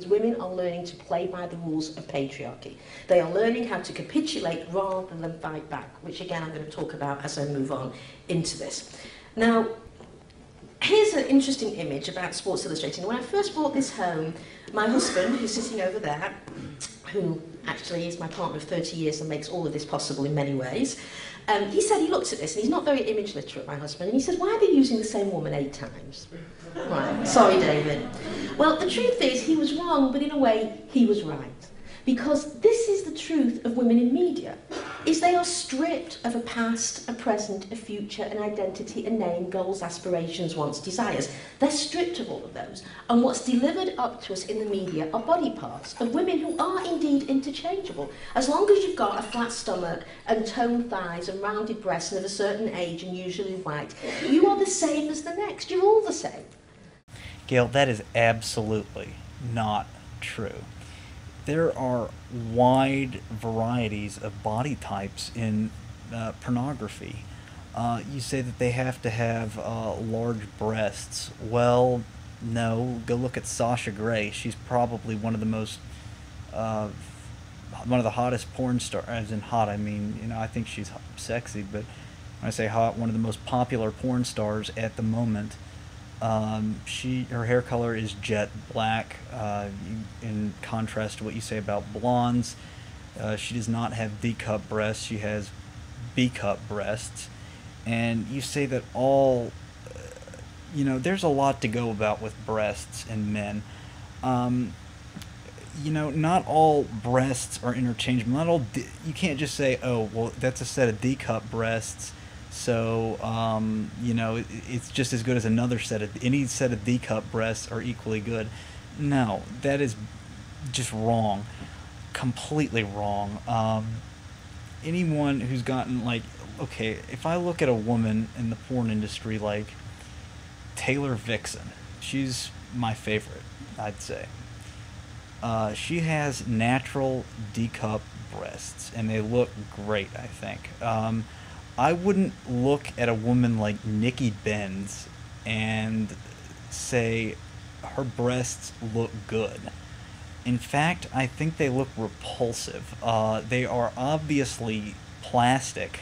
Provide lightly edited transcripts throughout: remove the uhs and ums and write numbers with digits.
Women are learning to play by the rules of patriarchy. They are learning how to capitulate rather than fight back, which again I'm going to talk about as I move on into this. Now, here's an interesting image about Sports Illustrated. When I first brought this home, my husband, who's sitting over there, who actually is my partner of 30 years and makes all of this possible in many ways, he said he looked at this, and he's not very image literate, my husband, and he said, why are they using the same woman 8 times? Right, sorry, David. Well, the truth is, he was wrong, but in a way, he was right. Because this is the truth of women in media, is they are stripped of a past, a present, a future, an identity, a name, goals, aspirations, wants, desires. They're stripped of all of those. And what's delivered up to us in the media are body parts of women who are indeed interchangeable. As long as you've got a flat stomach and toned thighs and rounded breasts and of a certain age and usually white, you are the same as the next. You're all the same. Gail, that is absolutely not true. There are wide varieties of body types in pornography. You say that they have to have large breasts. Well, no. Go look at Sasha Grey. She's probably one of the most, one of the hottest porn stars. As in hot, I mean, you know, I think she's sexy, but when I say hot, one of the most popular porn stars at the moment. Her hair color is jet black, in contrast to what you say about blondes. She does not have D-cup breasts, she has B-cup breasts. And you say that all, you know, there's a lot to go about with breasts in men. You know, not all breasts are interchangeable. Not all, you can't just say, oh, well, that's a set of D-cup breasts, so, you know, it's just as good as another set of, any set of D-cup breasts are equally good. No, that is just wrong. Completely wrong. Anyone who's gotten, like, okay, if I look at a woman in the porn industry like Taylor Vixen, she's my favorite, I'd say. She has natural D-cup breasts, and they look great, I think. I wouldn't look at a woman like Nikki Benz and say her breasts look good. In fact, I think they look repulsive. They are obviously plastic,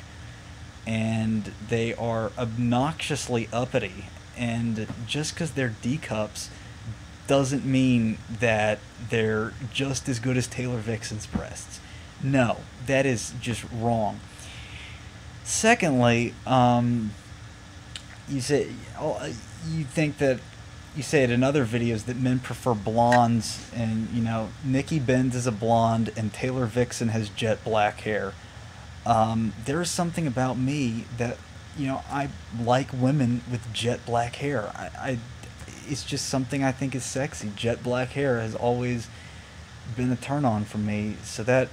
and they are obnoxiously uppity. And just because they're D-cups doesn't mean that they're just as good as Taylor Vixen's breasts. No, that is just wrong. Secondly, you say you think that you say it in other videos that men prefer blondes, and you know Nikki Benz is a blonde and Taylor Vixen has jet black hair. There is something about me that, you know, I like women with jet black hair. It's just something I think is sexy. Jet black hair has always been a turn on for me, so that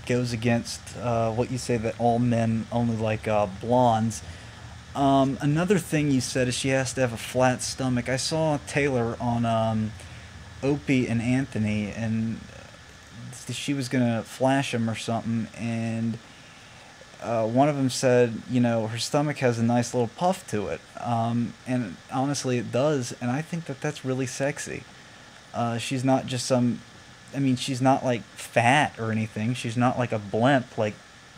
goes against what you say that all men only like blondes. Another thing you said is she has to have a flat stomach. I saw Taylor on Opie and Anthony, and she was gonna flash him or something, and one of them said, you know, her stomach has a nice little puff to it, and honestly it does, and I think that that's really sexy. She's not just some, I mean, she's not like fat or anything. She's not like a blimp like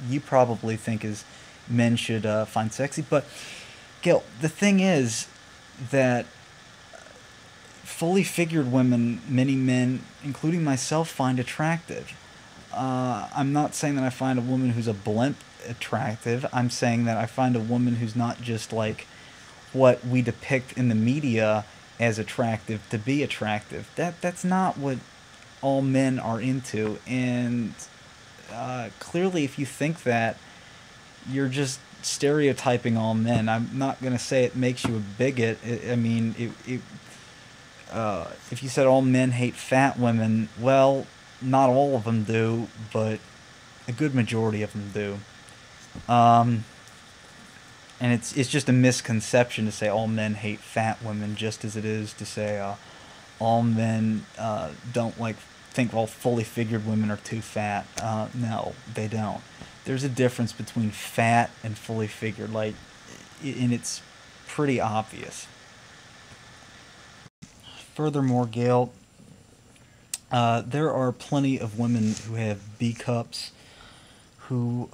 you probably think is men should find sexy. But Gail, the thing is that fully figured women, many men, including myself, find attractive. I'm not saying that I find a woman who's a blimp attractive. I'm saying that I find a woman who's not just like what we depict in the media as attractive to be attractive. That's not what all men are into, and clearly if you think that, you're just stereotyping all men. I'm not going to say it makes you a bigot. I mean, if you said all men hate fat women, well, not all of them do, but a good majority of them do. And it's just a misconception to say all men hate fat women, just as it is to say all men don't think all fully figured women are too fat. No, they don't. There's a difference between fat and fully figured, and it's pretty obvious. Furthermore, Gail, There are plenty of women who have B cups who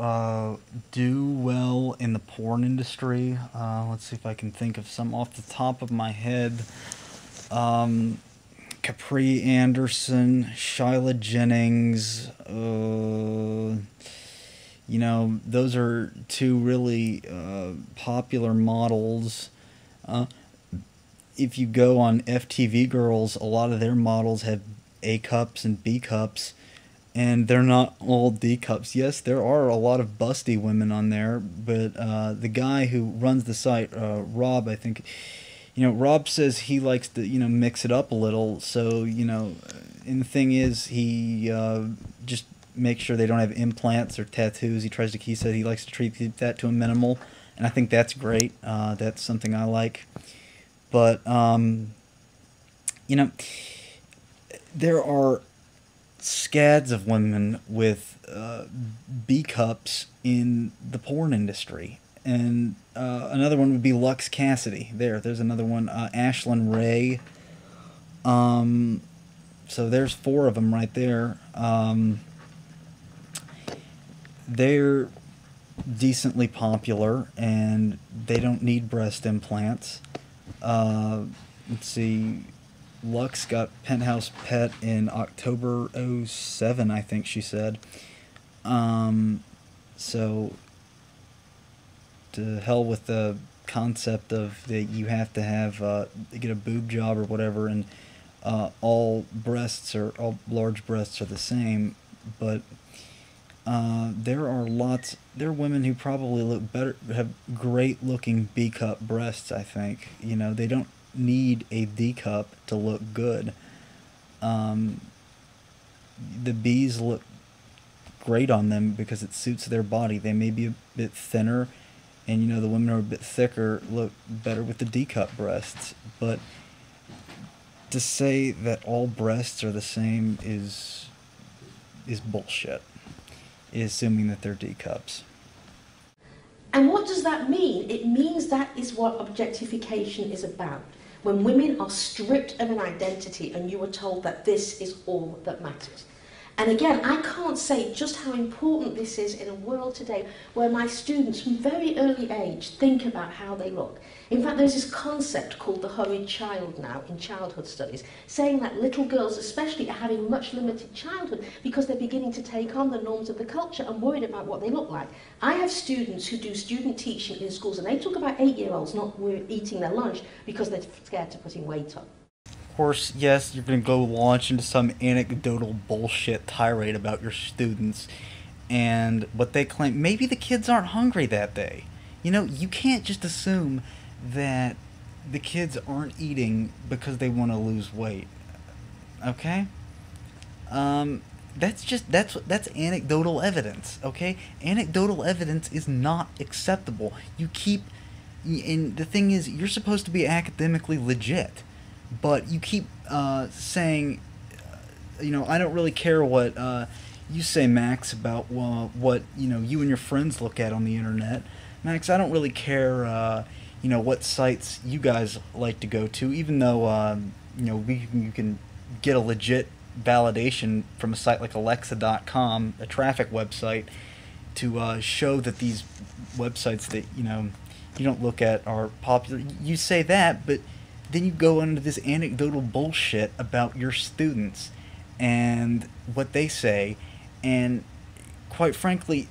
do well in the porn industry. Let's see if I can think of some off the top of my head. Capri Anderson, Shyla Jennings, you know, those are two really popular models. If you go on FTV Girls, a lot of their models have A cups and B cups, and they're not all D cups. Yes, there are a lot of busty women on there, but the guy who runs the site, Rob, I think, you know, Rob says he likes to, you know, mix it up a little. So, you know, and the thing is, he just makes sure they don't have implants or tattoos. He said he likes to keep that to a minimal, and I think that's great. That's something I like. But, you know, there are scads of women with B cups in the porn industry. And another one would be Lux Cassidy. There's another one. Ashlyn Ray. So there's 4 of them right there. They're decently popular, and they don't need breast implants. Let's see. Lux got Penthouse Pet in October 07, I think she said. So to hell with the concept of that you have to have get a boob job or whatever, and all large breasts are the same. But there are women who probably look better, have great looking B cup breasts. I think, you know, they don't need a D cup to look good. The B's look great on them because it suits their body. They may be a bit thinner, and you know, the women who are a bit thicker look better with the D cup breasts. But to say that all breasts are the same is bullshit. Assuming that they're D cups. And what does that mean? It means that is what objectification is about. When women are stripped of an identity and you are told that this is all that matters. And again, I can't say just how important this is in a world today where my students from very early age think about how they look. In fact, there's this concept called the hurried child now in childhood studies, saying that little girls especially are having much limited childhood because they're beginning to take on the norms of the culture and worried about what they look like. I have students who do student teaching in schools, and they talk about 8-year-olds not eating their lunch because they're scared to putting weight on. Of course, yes, you're going to go launch into some anecdotal bullshit tirade about your students and what they claim. Maybe the kids aren't hungry that day. You know, you can't just assume that the kids aren't eating because they want to lose weight. Okay? That's anecdotal evidence, okay? Anecdotal evidence is not acceptable. And the thing is, you're supposed to be academically legit. But you keep saying, you know, I don't really care what you say, Max, about what, you know, you and your friends look at on the internet. Max, I don't really care, you know, what sites you guys like to go to, even though, you know, you can get a legit validation from a site like Alexa.com, a traffic website, to show that these websites that, you know, you don't look at are popular. You say that, but then you go into this anecdotal bullshit about your students and what they say, and quite frankly,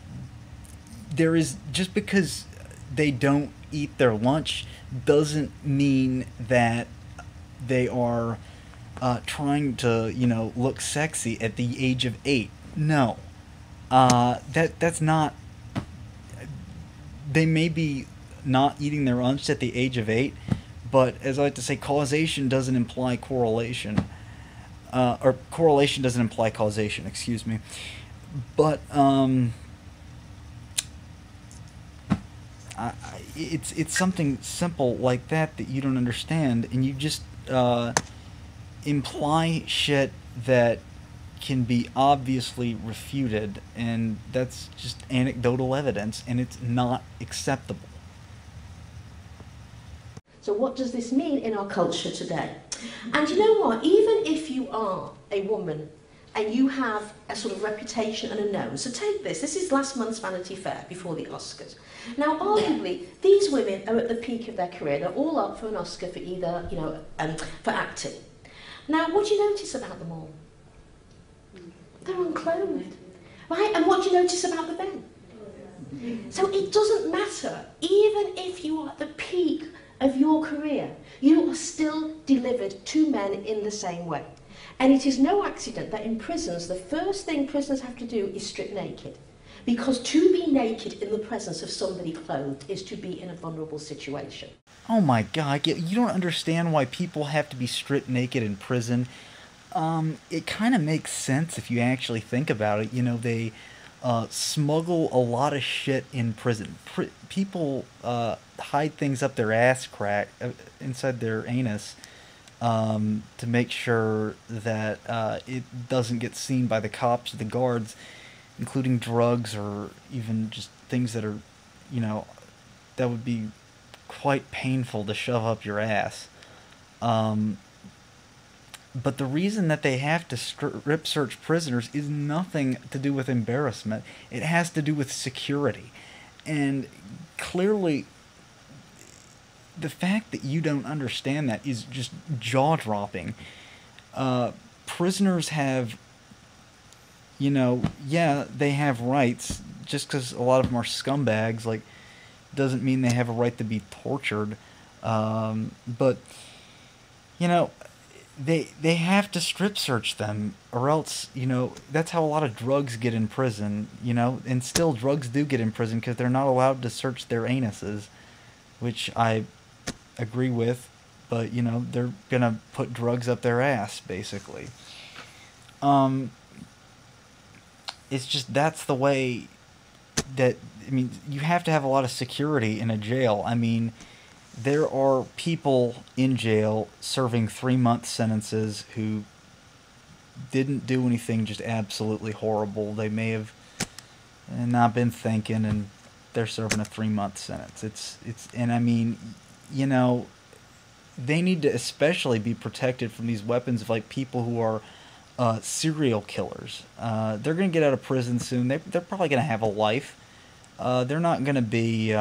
just because they don't eat their lunch doesn't mean that they are trying to, you know, look sexy at the age of 8. No, that's not. They may be not eating their lunch at the age of 8. But, as I like to say, causation doesn't imply correlation. Or correlation doesn't imply causation, excuse me. But, it's something simple like that you don't understand, and you just imply shit that can be obviously refuted, and that's just anecdotal evidence, and it's not acceptable. So what does this mean in our culture today? And you know what? Even if you are a woman and you have a sort of reputation and a nose, so take this. This is last month's Vanity Fair before the Oscars. Now, arguably, these women are at the peak of their career. They're all up for an Oscar for either, for acting. Now, what do you notice about them all? They're unclothed, right? And what do you notice about the men? So it doesn't matter, even if you are at the peak of your career, you are still delivered to men in the same way. And it is no accident that in prisons, the first thing prisoners have to do is strip naked. Because to be naked in the presence of somebody clothed is to be in a vulnerable situation. Oh my God, you don't understand why people have to be stripped naked in prison. It kind of makes sense if you actually think about it. You know, they smuggle a lot of shit in prison. People hide things up their ass crack, inside their anus, to make sure that it doesn't get seen by the cops or the guards, including drugs or even just things that are, that would be quite painful to shove up your ass. But the reason that they have to strip search prisoners is nothing to do with embarrassment. It has to do with security. And clearly, the fact that you don't understand that is just jaw-dropping. Prisoners have, they have rights. Just because a lot of them are scumbags, doesn't mean they have a right to be tortured. But, they have to strip search them, or else, that's how a lot of drugs get in prison, and still drugs do get in prison because they're not allowed to search their anuses, which I agree with, but, they're gonna put drugs up their ass, basically. It's just, that's the way that, you have to have a lot of security in a jail. There are people in jail serving 3-month sentences who didn't do anything just absolutely horrible. They may have not been thinking, and they're serving a 3-month sentence. They need to especially be protected from these weapons of people who are serial killers. They're going to get out of prison soon. They're probably going to have a life. They're not going to be,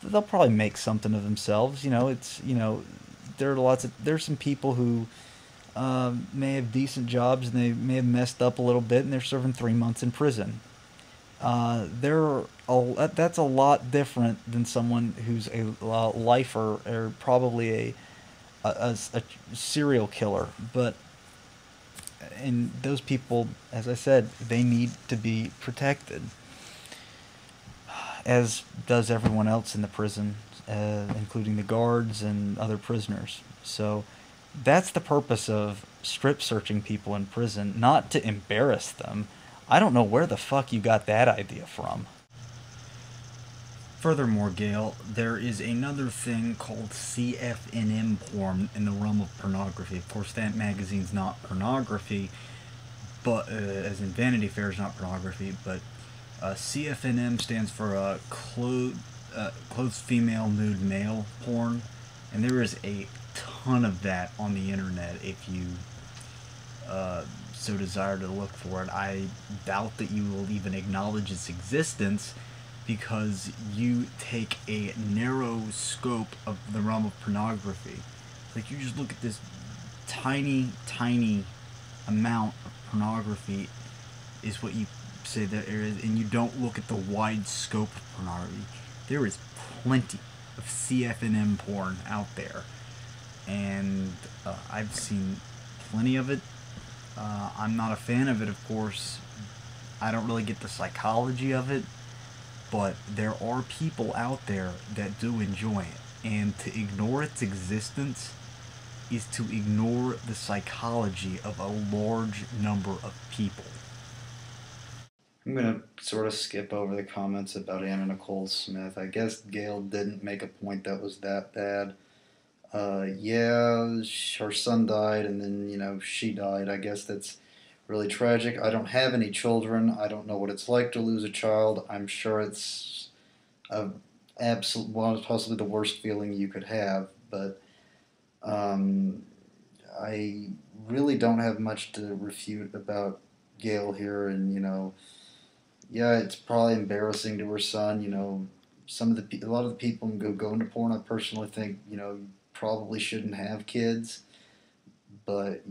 they'll probably make something of themselves. There's some people who may have decent jobs and they may have messed up a little bit and they're serving 3 months in prison. That's a lot different than someone who's a lifer or probably a serial killer. And those people, as I said, they need to be protected, as does everyone else in the prison, including the guards and other prisoners. So that's the purpose of strip searching people in prison, not to embarrass them. I don't know where the fuck you got that idea from. Furthermore, Gail, there is another thing called CFNM porn in the realm of pornography. Of course, that magazine's not pornography, but as in Vanity Fair is not pornography, but CFNM stands for clothed female nude male porn, and there is a ton of that on the internet if you so desire to look for it. I doubt that you will even acknowledge its existence because you take a narrow scope of the realm of pornography. You just look at this tiny amount of pornography is what you say that there is, and you don't look at the wide scope of pornography. There is plenty of CFNM porn out there, and I've seen plenty of it. I'm not a fan of it, of course. I don't really get the psychology of it, but there are people out there that do enjoy it, and to ignore its existence is to ignore the psychology of a large number of people. I'm going to sort of skip over the comments about Anna Nicole Smith. I guess Gail didn't make a point that was that bad. Yeah, her son died, and then, she died. I guess that's really tragic. I don't have any children. I don't know what it's like to lose a child. I'm sure it's a possibly the worst feeling you could have. But I really don't have much to refute about Gail here, and yeah, it's probably embarrassing to her son. A lot of the people who go into porn, I personally think you probably shouldn't have kids, but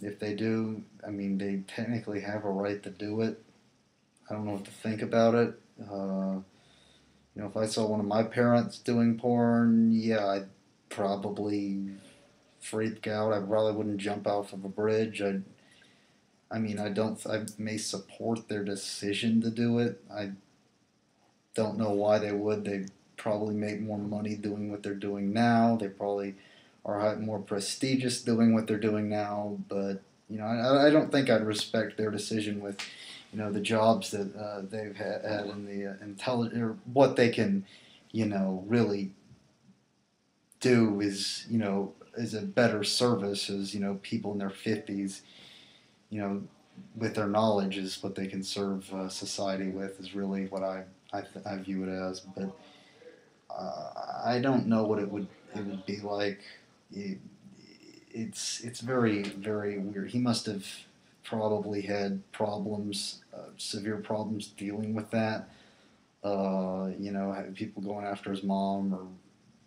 if they do, I mean, they technically have a right to do it. I don't know what to think about it. If I saw one of my parents doing porn, yeah, I'd probably freak out. I probably wouldn't jump off of a bridge. I mean, I may support their decision to do it. I don't know why they would. They probably make more money doing what they're doing now. They probably are more prestigious doing what they're doing now. But I don't think I'd respect their decision with the jobs that they've had and the intelligence, or what they can really do is a better service as people in their 50s, with their knowledge, is what they can serve society with, is really what I view it as. But I don't know what it would be like. It's very, very weird. He must have probably had problems, severe problems dealing with that. Having people going after his mom or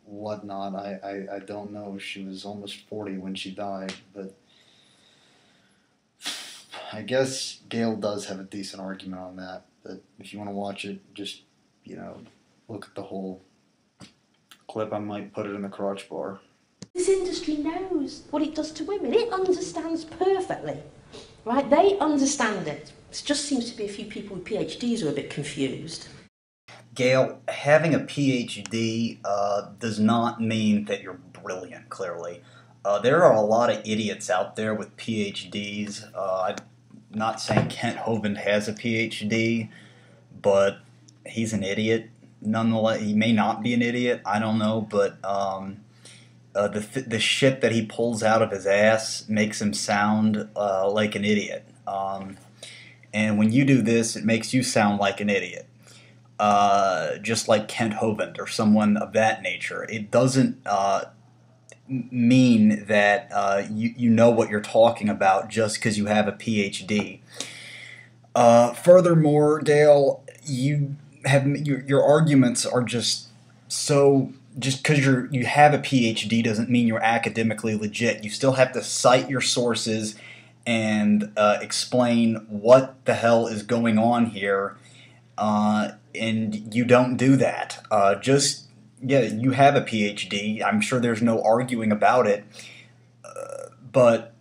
whatnot. I don't know. She was almost 40 when she died, but I guess Gail does have a decent argument on that. But if you want to watch it, just look at the whole clip. I might put it in the crotch bar. This industry knows what it does to women. It understands perfectly, right? They understand it. It just seems to be a few people with PhDs who are a bit confused. Gail, having a PhD does not mean that you're brilliant, clearly. There are a lot of idiots out there with PhDs. I'm not saying Kent Hovind has a PhD, but he's an idiot. Nonetheless, he may not be an idiot, I don't know, but the shit that he pulls out of his ass makes him sound like an idiot. And when you do this, it makes you sound like an idiot. Just like Kent Hovind or someone of that nature. It doesn't mean that you know what you're talking about just because you have a PhD. Furthermore, Gail, your arguments are just because you have a PhD doesn't mean you're academically legit. You still have to cite your sources and explain what the hell is going on here. And you don't do that. Yeah, you have a PhD. I'm sure there's no arguing about it. But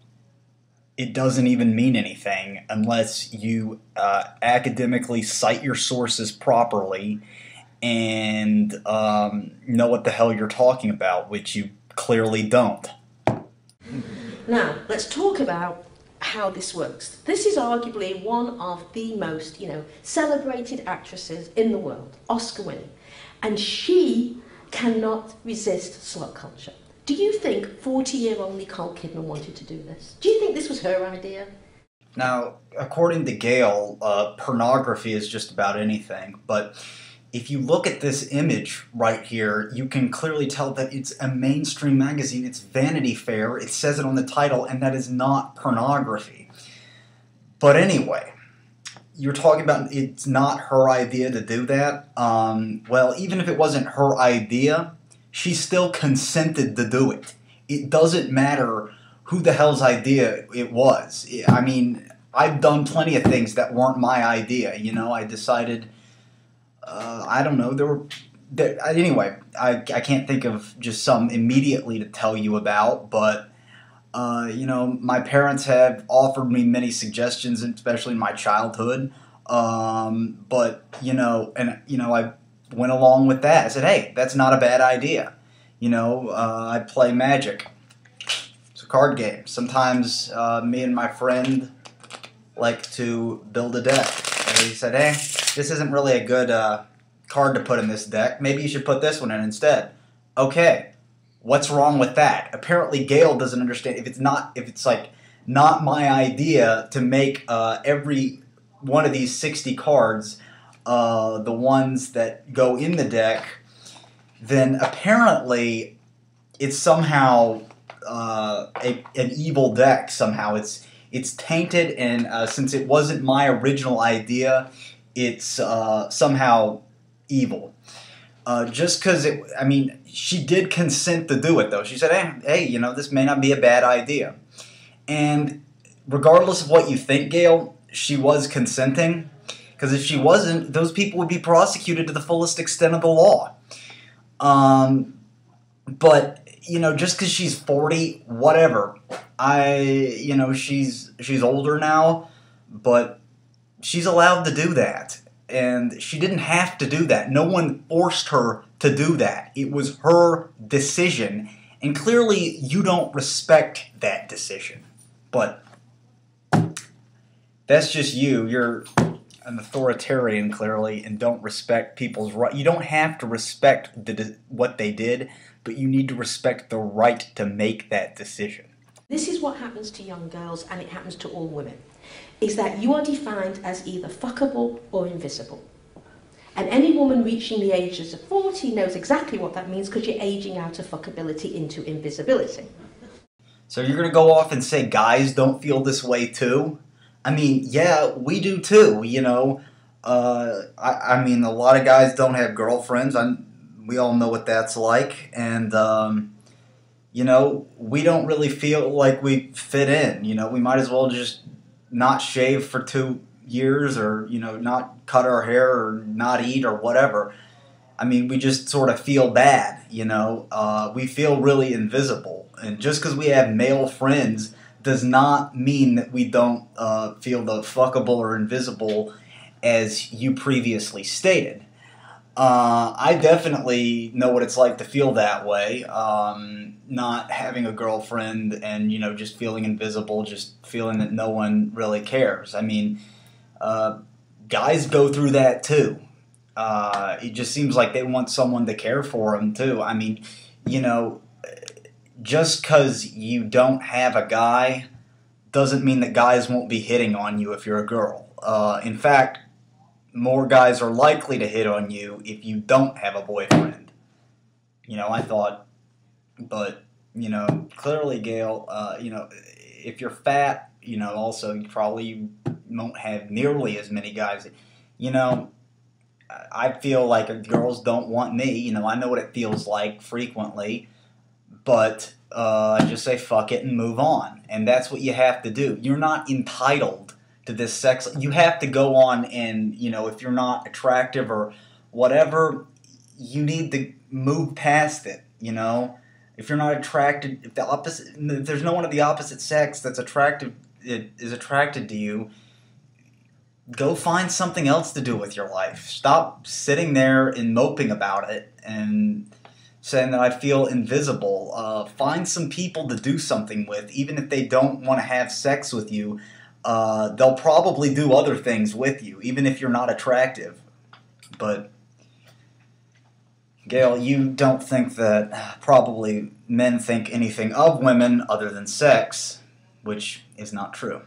it doesn't even mean anything unless you academically cite your sources properly and know what the hell you're talking about, which you clearly don't. Now, let's talk about how this works. This is arguably one of the most, celebrated actresses in the world, Oscar winning, and she cannot resist slut culture. Do you think 40-year-old Nicole Kidman wanted to do this? Do you think this was her idea? Now, according to Gail, pornography is just about anything, but if you look at this image right here, you can clearly tell that it's a mainstream magazine. It's Vanity Fair. It says it on the title, and that is not pornography. But anyway, you're talking about it's not her idea to do that. Well, even if it wasn't her idea, she still consented to do it. It doesn't matter who the hell's idea it was. I mean, I've done plenty of things that weren't my idea. I decided... I don't know. Anyway, I can't think of just some immediately to tell you about, but my parents have offered me many suggestions, especially in my childhood. But I went along with that. I said, hey, that's not a bad idea. I play Magic. It's a card game. Sometimes me and my friend like to build a deck. And he said, hey, this isn't really a good card to put in this deck. Maybe you should put this one in instead. Okay, what's wrong with that? Apparently Gail doesn't understand. If it's like not my idea to make every one of these 60 cards the ones that go in the deck, then apparently it's somehow an evil deck. Somehow it's tainted, and since it wasn't my original idea, it's somehow evil. Just because I mean, she did consent to do it, though. She said, hey, you know, this may not be a bad idea. And regardless of what you think, Gail, she was consenting. Because if she wasn't, those people would be prosecuted to the fullest extent of the law. But, you know, just because she's 40, whatever. You know, she's older now, but she's allowed to do that. And she didn't have to do that. No one forced her to do that. It was her decision. And clearly, you don't respect that decision. But that's just you. You're an authoritarian, clearly, and don't respect people's right. You don't have to respect what they did, but you need to respect the right to make that decision. This is what happens to young girls, and it happens to all women, is that you are defined as either fuckable or invisible. And any woman reaching the ages of 40 knows exactly what that means, because you're aging out of fuckability into invisibility. So you're going to go off and say guys don't feel this way too? I mean, yeah, we do too, you know. I mean, a lot of guys don't have girlfriends. We all know what that's like. And, you know, we don't really feel like we fit in. You know, we might as well just not shave for 2 years, or, you know, not cut our hair, or not eat, or whatever. I mean, we just sort of feel bad, you know. We feel really invisible. And just because we have male friends does not mean that we don't feel the fuckable or invisible as you previously stated. I definitely know what it's like to feel that way, not having a girlfriend and, you know, just feeling invisible, just feeling that no one really cares. I mean, guys go through that too. It just seems like they want someone to care for them too. I mean, you know, just because you don't have a guy doesn't mean that guys won't be hitting on you if you're a girl. In fact, more guys are likely to hit on you if you don't have a boyfriend. You know, I thought, but, you know, clearly, Gail, you know, if you're fat, you know, also you probably won't have nearly as many guys. You know, I feel like if girls don't want me, you know, I know what it feels like frequently, but just say fuck it and move on. And that's what you have to do. You're not entitled to this sex. You have to go on and, you know, if you're not attractive or whatever, you need to move past it, you know. If you're not attracted, if there's no one of the opposite sex that's is attracted to you, go find something else to do with your life. Stop sitting there and moping about it and saying that I feel invisible. Find some people to do something with, even if they don't want to have sex with you. They'll probably do other things with you, even if you're not attractive. But, Gail, you don't think that probably men think anything of women other than sex, which is not true.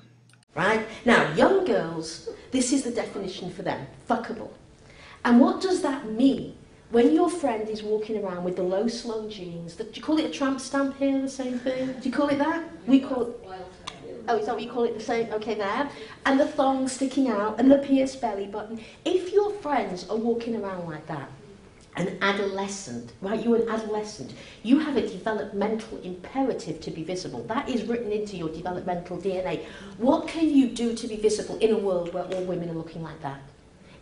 Right? Now, young girls, this is the definition for them, fuckable. And what does that mean? When your friend is walking around with the low slung jeans, do you call it a tramp stamp here, the same thing? Do you call it that? We call it... Oh, is that what you call it, the same? Okay, there. And the thong sticking out and the pierced belly button. If your friends are walking around like that, an adolescent, right, you're an adolescent, you have a developmental imperative to be visible. That is written into your developmental DNA. What can you do to be visible in a world where all women are looking like that?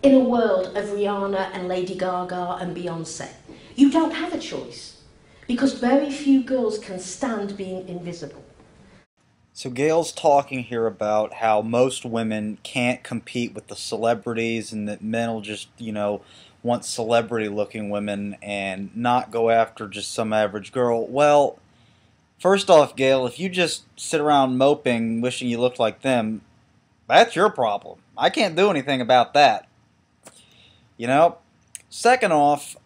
In a world of Rihanna and Lady Gaga and Beyonce? You don't have a choice, because very few girls can stand being invisible. So Gail's talking here about how most women can't compete with the celebrities, and that men will just, you know, want celebrity-looking women and not go after just some average girl. Well, first off, Gail, if you just sit around moping, wishing you looked like them, that's your problem. I can't do anything about that. You know? Second off,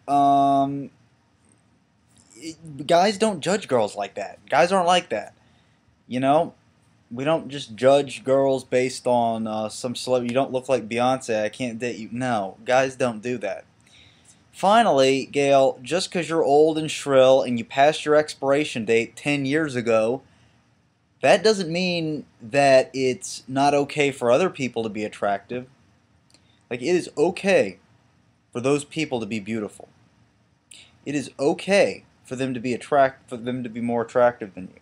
guys don't judge girls like that. Guys aren't like that. You know? We don't just judge girls based on some celebrity. You don't look like Beyonce, I can't date you. No, guys don't do that. Finally, Gail, just because you're old and shrill and you passed your expiration date 10 years ago, that doesn't mean that it's not okay for other people to be attractive. Like, it is okay for those people to be beautiful. It is okay for them to be more attractive than you.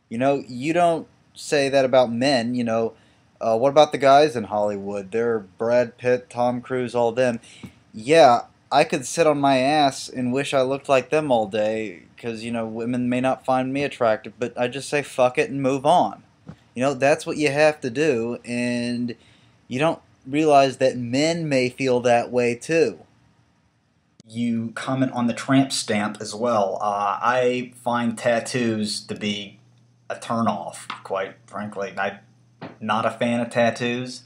You know, you don't say that about men, you know. What about the guys in Hollywood? They're Brad Pitt, Tom Cruise, all them. Yeah, I could sit on my ass and wish I looked like them all day because, you know, women may not find me attractive, but I just say fuck it and move on. You know, that's what you have to do, and you don't realize that men may feel that way too. You comment on the tramp stamp as well. I find tattoos to be a turnoff, quite frankly. I'm not a fan of tattoos.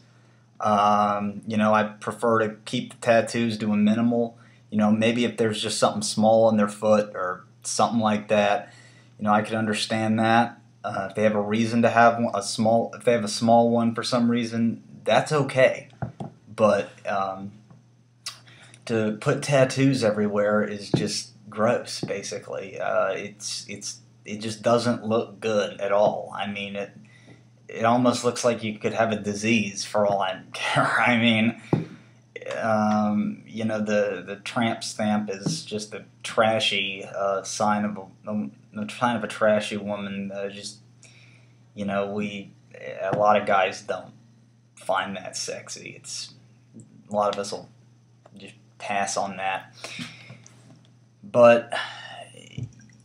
You know, I prefer to keep the tattoos to a minimal. You know, maybe if there's just something small on their foot or something like that, you know, I could understand that. If they have a reason to have if they have a small one for some reason, that's okay. But to put tattoos everywhere is just gross. Basically, it just doesn't look good at all. I mean, it almost looks like you could have a disease for all I care. I mean, you know, the tramp stamp is just a trashy sign of a trashy woman. Just, you know, a lot of guys don't find that sexy. A lot of us will just pass on that. But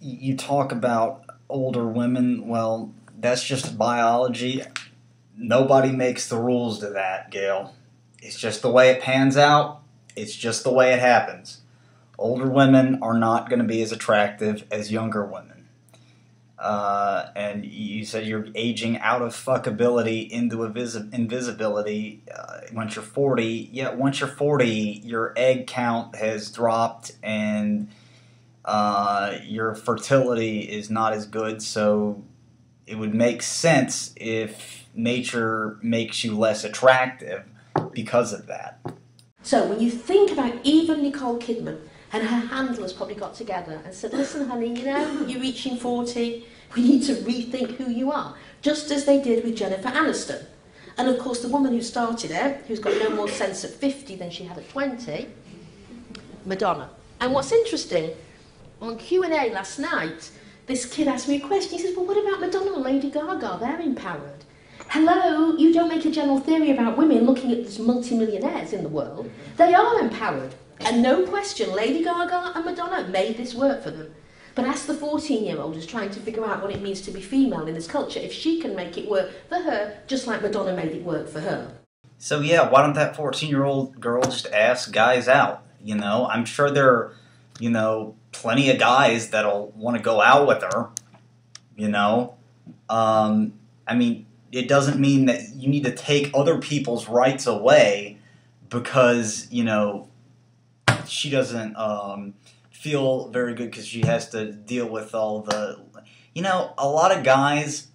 you talk about older women. Well, that's just biology. Nobody makes the rules to that, Gail. It's just the way it pans out. It's just the way it happens. Older women are not going to be as attractive as younger women. And you said you're aging out of fuckability into invisibility once you're 40. Yeah, once you're 40, your egg count has dropped and your fertility is not as good, so it would make sense if nature makes you less attractive because of that. So when you think about even Nicole Kidman, and her handlers probably got together and said, listen honey, you know, you're reaching 40, we need to rethink who you are, just as they did with Jennifer Aniston. And of course the woman who started it, who's got no more sense at 50 than she had at 20, Madonna. And what's interesting, on Q&A last night, this kid asked me a question. He says, well, what about Madonna and Lady Gaga? They're empowered. Hello, you don't make a general theory about women looking at these multi-millionaires in the world. They are empowered. And no question, Lady Gaga and Madonna made this work for them. But ask the 14-year-old who's trying to figure out what it means to be female in this culture if she can make it work for her, just like Madonna made it work for her. So yeah, why don't that 14-year-old girl just ask guys out? You know, I'm sure there are, you know, plenty of guys that'll want to go out with her. You know, I mean, it doesn't mean that you need to take other people's rights away because, you know, she doesn't feel very good because she has to deal with all the, you know, a lot of guys,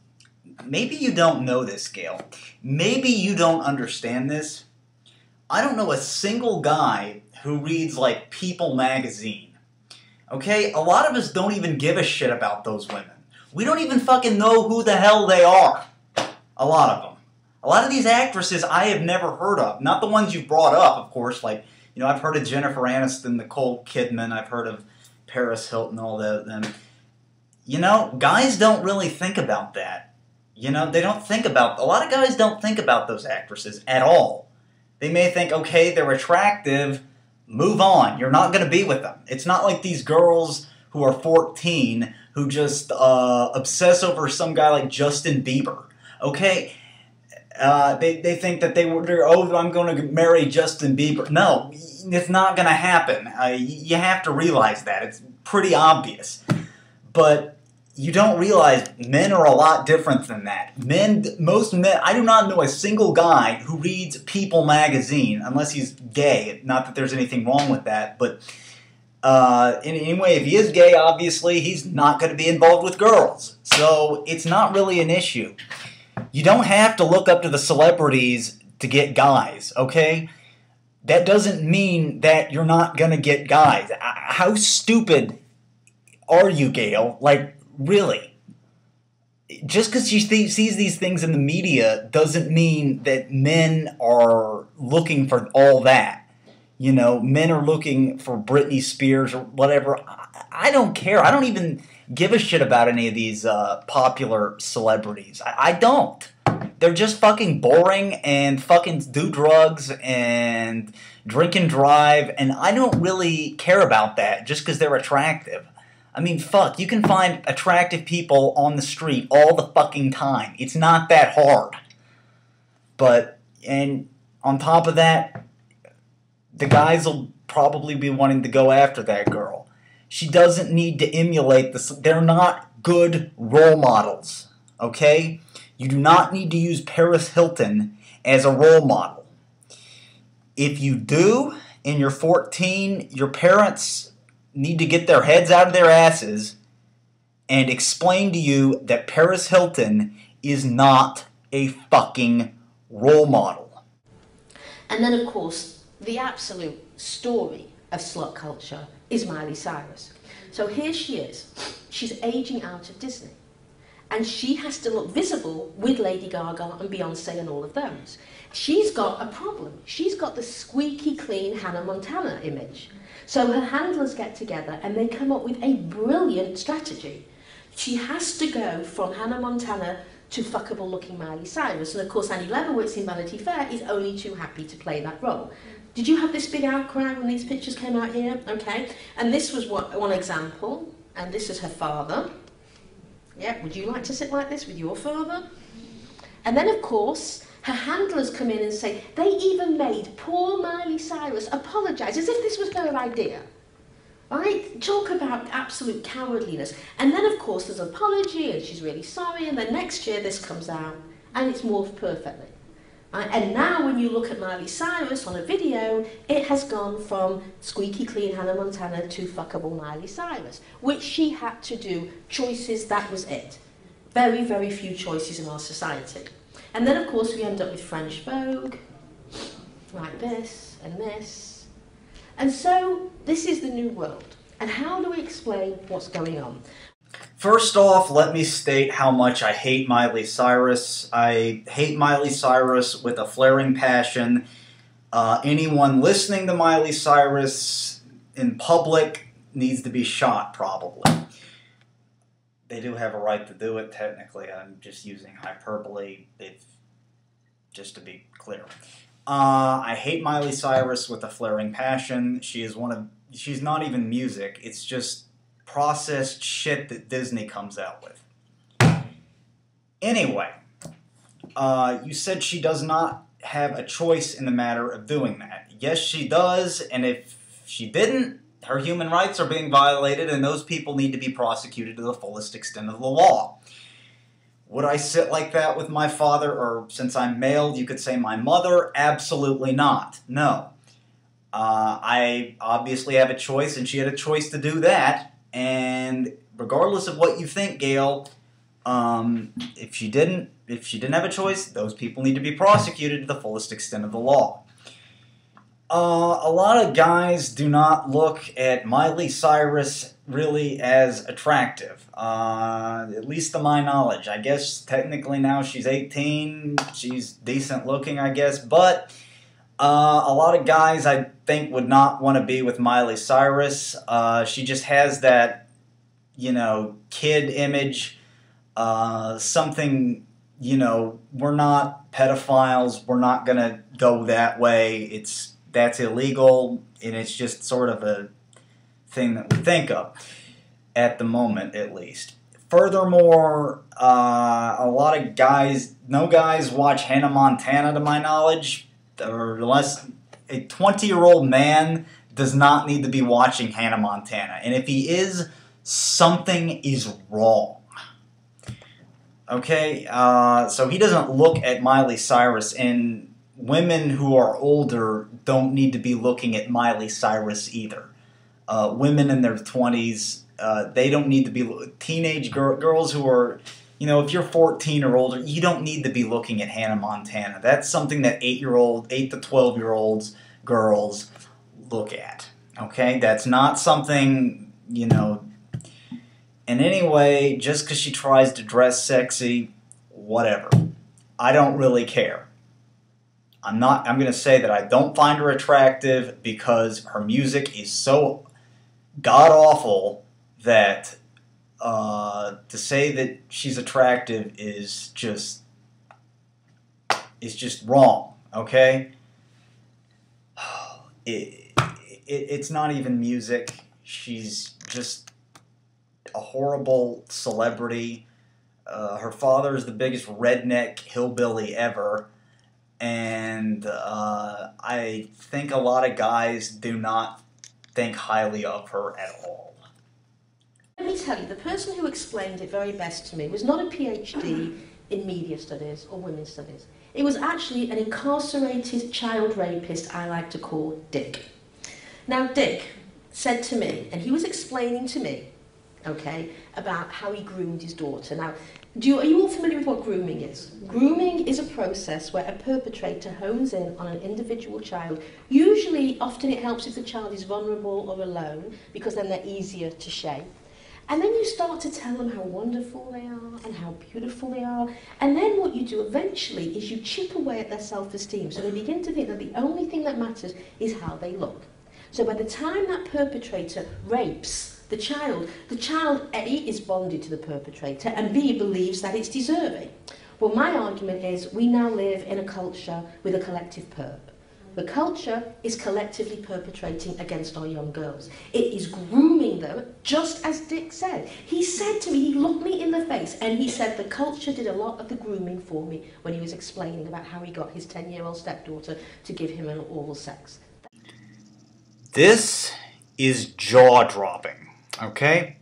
maybe you don't know this, Gail. Maybe you don't understand this. I don't know a single guy who reads, like, People magazine. Okay? A lot of us don't even give a shit about those women. We don't even fucking know who the hell they are. A lot of them. A lot of these actresses I have never heard of. Not the ones you've brought up, of course, like, you know, I've heard of Jennifer Aniston, Nicole Kidman, I've heard of Paris Hilton, all them. You know, guys don't really think about that. You know, they don't think about, a lot of guys don't think about those actresses at all. They may think, okay, they're attractive, move on. You're not going to be with them. It's not like these girls who are 14 who just obsess over some guy like Justin Bieber. Okay? They think that I'm going to marry Justin Bieber. No, it's not going to happen. You have to realize that. It's pretty obvious. But you don't realize men are a lot different than that. Most men, I do not know a single guy who reads People magazine, unless he's gay. Not that there's anything wrong with that, but anyway, if he is gay, obviously, he's not going to be involved with girls. So it's not really an issue. You don't have to look up to the celebrities to get guys, okay? that doesn't mean that you're not going to get guys. How stupid are you, Gail? Like, really? Just because she sees these things in the media doesn't mean that men are looking for all that. You know, men are looking for Britney Spears or whatever. I don't care. I don't even give a shit about any of these popular celebrities. I don't. They're just fucking boring and fucking do drugs and drink and drive, and I don't really care about that just because they're attractive. I mean, fuck, you can find attractive people on the street all the fucking time. It's not that hard. But, and on top of that, the guys will probably be wanting to go after that girl. She doesn't need to emulate this. They're not good role models, okay? You do not need to use Paris Hilton as a role model. If you do, and you're 14, your parents need to get their heads out of their asses and explain to you that Paris Hilton is not a fucking role model. And then, of course, the absolute story of slut culture is Miley Cyrus. So here she is. She's aging out of Disney. And she has to look visible with Lady Gaga and Beyonce and all of those. She's got a problem. She's got the squeaky clean Hannah Montana image. So her handlers get together and they come up with a brilliant strategy. She has to go from Hannah Montana to fuckable looking Miley Cyrus. And of course Annie Leibovitz in Vanity Fair is only too happy to play that role. Did you have this big outcry when these pictures came out here? Okay. And this was one example. And this is her father. Yeah, would you like to sit like this with your father? And then, of course, her handlers come in and say, they even made poor Miley Cyrus apologise, as if this was her idea. Right? Talk about absolute cowardliness. And then, of course, there's an apology, and she's really sorry, and then next year this comes out, and it's morphed perfectly. Right? And now when you look at Miley Cyrus on a video, it has gone from squeaky clean Hannah Montana to fuckable Miley Cyrus, which she had to do. Choices, that was it. Very, very few choices in our society. And then, of course, we end up with French Vogue, like this and this. And so, this is the new world. And how do we explain what's going on? First off, let me state how much I hate Miley Cyrus. I hate Miley Cyrus with a flaring passion. Anyone listening to Miley Cyrus in public needs to be shot, probably. They do have a right to do it, technically. I'm just using hyperbole, just to be clear. I hate Miley Cyrus with a flaring passion. She's not even music. It's just processed shit that Disney comes out with. Anyway, you said she does not have a choice in the matter of doing that. Yes, she does, and if she didn't, her human rights are being violated, and those people need to be prosecuted to the fullest extent of the law. Would I sit like that with my father, or since I'm male, you could say my mother? Absolutely not. No. I obviously have a choice, and she had a choice to do that. And regardless of what you think, Gail, if she didn't have a choice, those people need to be prosecuted to the fullest extent of the law. A lot of guys do not look at Miley Cyrus really as attractive, at least to my knowledge. I guess technically now she's 18, she's decent looking, I guess, but a lot of guys, I think, would not want to be with Miley Cyrus. She just has that, you know, kid image, something, you know, we're not pedophiles, we're not going to go that way, that's illegal, and it's just sort of a thing that we think of, at the moment, at least. Furthermore, a lot of guys, no guys watch Hannah Montana, to my knowledge, or unless a 20-year-old man does not need to be watching Hannah Montana. And if he is, something is wrong. Okay, so he doesn't look at Miley Cyrus, and women who are older don't need to be looking at Miley Cyrus either. Women in their 20s, they don't need to be, teenage girls who are, you know, if you're 14 or older, you don't need to be looking at Hannah Montana. That's something that 8 to 12-year-olds girls look at. Okay? That's not something, you know, in any way, just because she tries to dress sexy, whatever. I don't really care. I'm going to say that I don't find her attractive because her music is so god-awful that to say that she's attractive is just wrong, okay? It's not even music. She's just a horrible celebrity. Her father is the biggest redneck hillbilly ever, and I think a lot of guys do not think highly of her at all. Let me tell you, the person who explained it very best to me was not a PhD in media studies or women's studies. It was actually an incarcerated child rapist I like to call Dick. Now, Dick said to me, and he was explaining to me, okay, about how he groomed his daughter. Now, are you all familiar with what grooming is? Grooming is a process where a perpetrator hones in on an individual child. Usually, often it helps if the child is vulnerable or alone, because then they're easier to shape. And then you start to tell them how wonderful they are and how beautiful they are. And then what you do eventually is you chip away at their self-esteem. So they begin to think that the only thing that matters is how they look. So by the time that perpetrator rapes the child, A, is bonded to the perpetrator, and B, believes that it's deserving. Well, my argument is we now live in a culture with a collective perp. The culture is collectively perpetrating against our young girls. It is grooming them, just as Dick said. He said to me, he looked me in the face, and he said the culture did a lot of the grooming for me when he was explaining about how he got his 10-year-old stepdaughter to give him an oral sex. This is jaw-dropping, okay?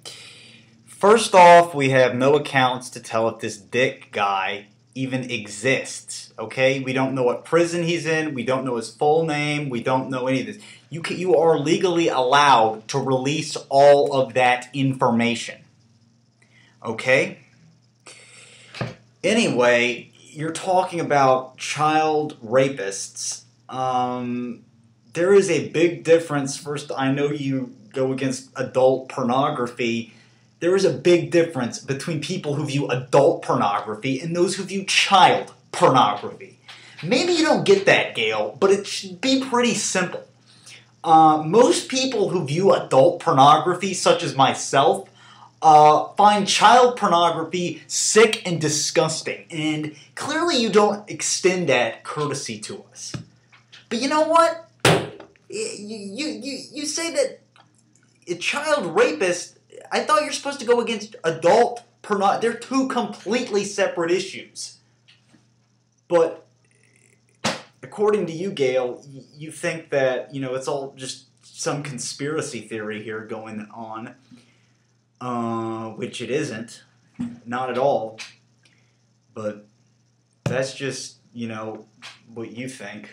First off, we have no accounts to tell if this Dick guy even exists, okay? We don't know what prison he's in. We don't know his full name. We don't know any of this. You are legally allowed to release all of that information, okay? Anyway, you're talking about child rapists. There is a big difference. First, I know you go against adult pornography. There is a big difference between people who view adult pornography and those who view child pornography. Maybe you don't get that, Gail, but it should be pretty simple. Most people who view adult pornography, such as myself, find child pornography sick and disgusting, and clearly you don't extend that courtesy to us. But you know what? You say that a child rapist, I thought you're supposed to go against adult pornography. They're two completely separate issues. But according to you, Gail, you think that, you know, it's all just some conspiracy theory here going on, which it isn't. Not at all. But that's just, you know, what you think.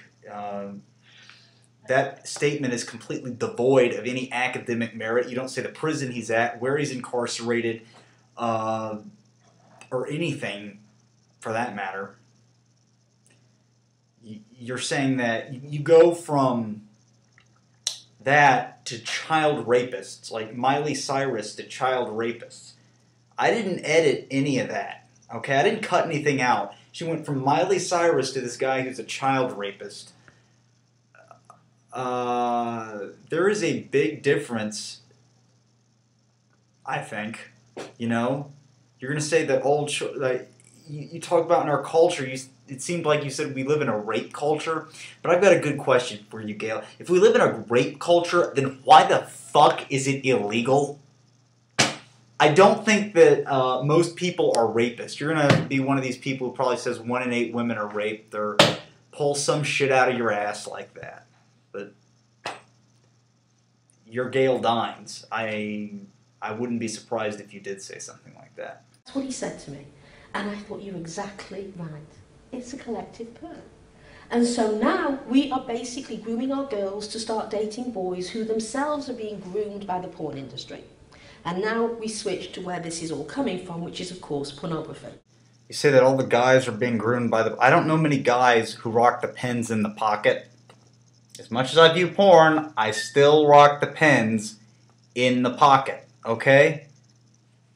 That statement is completely devoid of any academic merit. You don't say the prison he's at, where he's incarcerated, or anything for that matter. You're saying that you go from that to child rapists, like Miley Cyrus to child rapists. I didn't edit any of that, okay? I didn't cut anything out. She went from Miley Cyrus to this guy who's a child rapist. There is a big difference, I think. You know, you're gonna say that like you talk about in our culture. It seemed like you said we live in a rape culture, but I've got a good question for you, Gail. If we live in a rape culture, then why the fuck is it illegal? I don't think that most people are rapists. You're gonna be one of these people who probably says 1 in 8 women are raped, or pull some shit out of your ass like that. But you're Gail Dines. I wouldn't be surprised if you did say something like that. That's what he said to me. And I thought, you're exactly right. It's a collective perp. And so now we are basically grooming our girls to start dating boys who themselves are being groomed by the porn industry. And now we switch to where this is all coming from, which is, of course, pornography. You say that all the guys are being groomed by the... I don't know many guys who rock the pens in the pocket. As much as I view porn, I still rock the pens in the pocket, okay?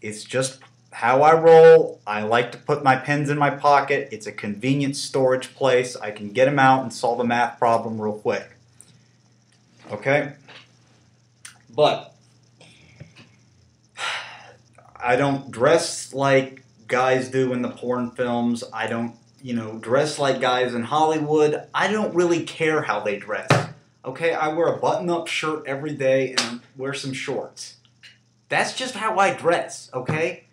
It's just how I roll. I like to put my pens in my pocket. It's a convenient storage place. I can get them out and solve a math problem real quick. Okay? But I don't dress like guys do in the porn films. I don't, dress like guys in Hollywood. I don't really care how they dress. Okay? I wear a button-up shirt every day and wear some shorts. That's just how I dress, okay?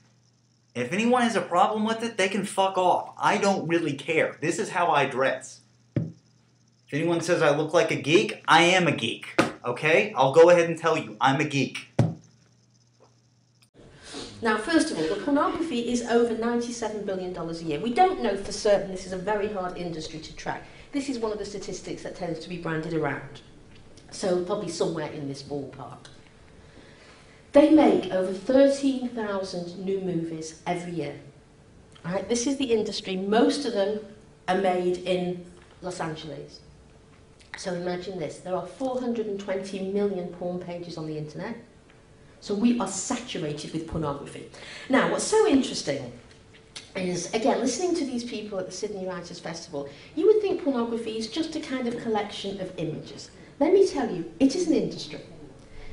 If anyone has a problem with it, they can fuck off. I don't really care. This is how I dress. If anyone says I look like a geek, I am a geek, okay? I'll go ahead and tell you, I'm a geek. Now, first of all, the pornography is over $97 billion a year. We don't know for certain. This is a very hard industry to track. This is one of the statistics that tends to be branded around. So probably somewhere in this ballpark. They make over 13,000 new movies every year. All right, this is the industry. Most of them are made in Los Angeles. So imagine this. There are 420 million porn pages on the internet. So we are saturated with pornography. Now, what's so interesting is, again, listening to these people at the Sydney Writers' Festival, you would think pornography is just a kind of collection of images. Let me tell you, it is an industry.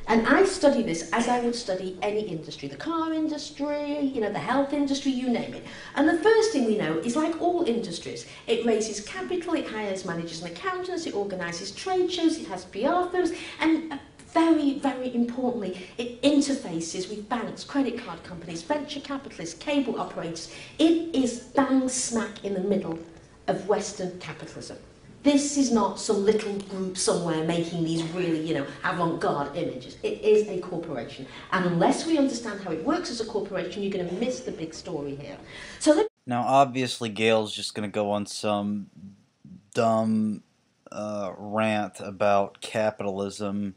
And I study this as I would study any industry, the car industry, the health industry, you name it. And the first thing we know is, like all industries, it raises capital, it hires managers and accountants, it organises trade shows, it has PR firms, and very, very importantly, it interfaces with banks, credit card companies, venture capitalists, cable operators. It is bang smack in the middle of Western capitalism. This is not some little group somewhere making these really, avant-garde images. It is a corporation. And unless we understand how it works as a corporation, you're going to miss the big story here. So now, obviously, Gail's just going to go on some dumb rant about capitalism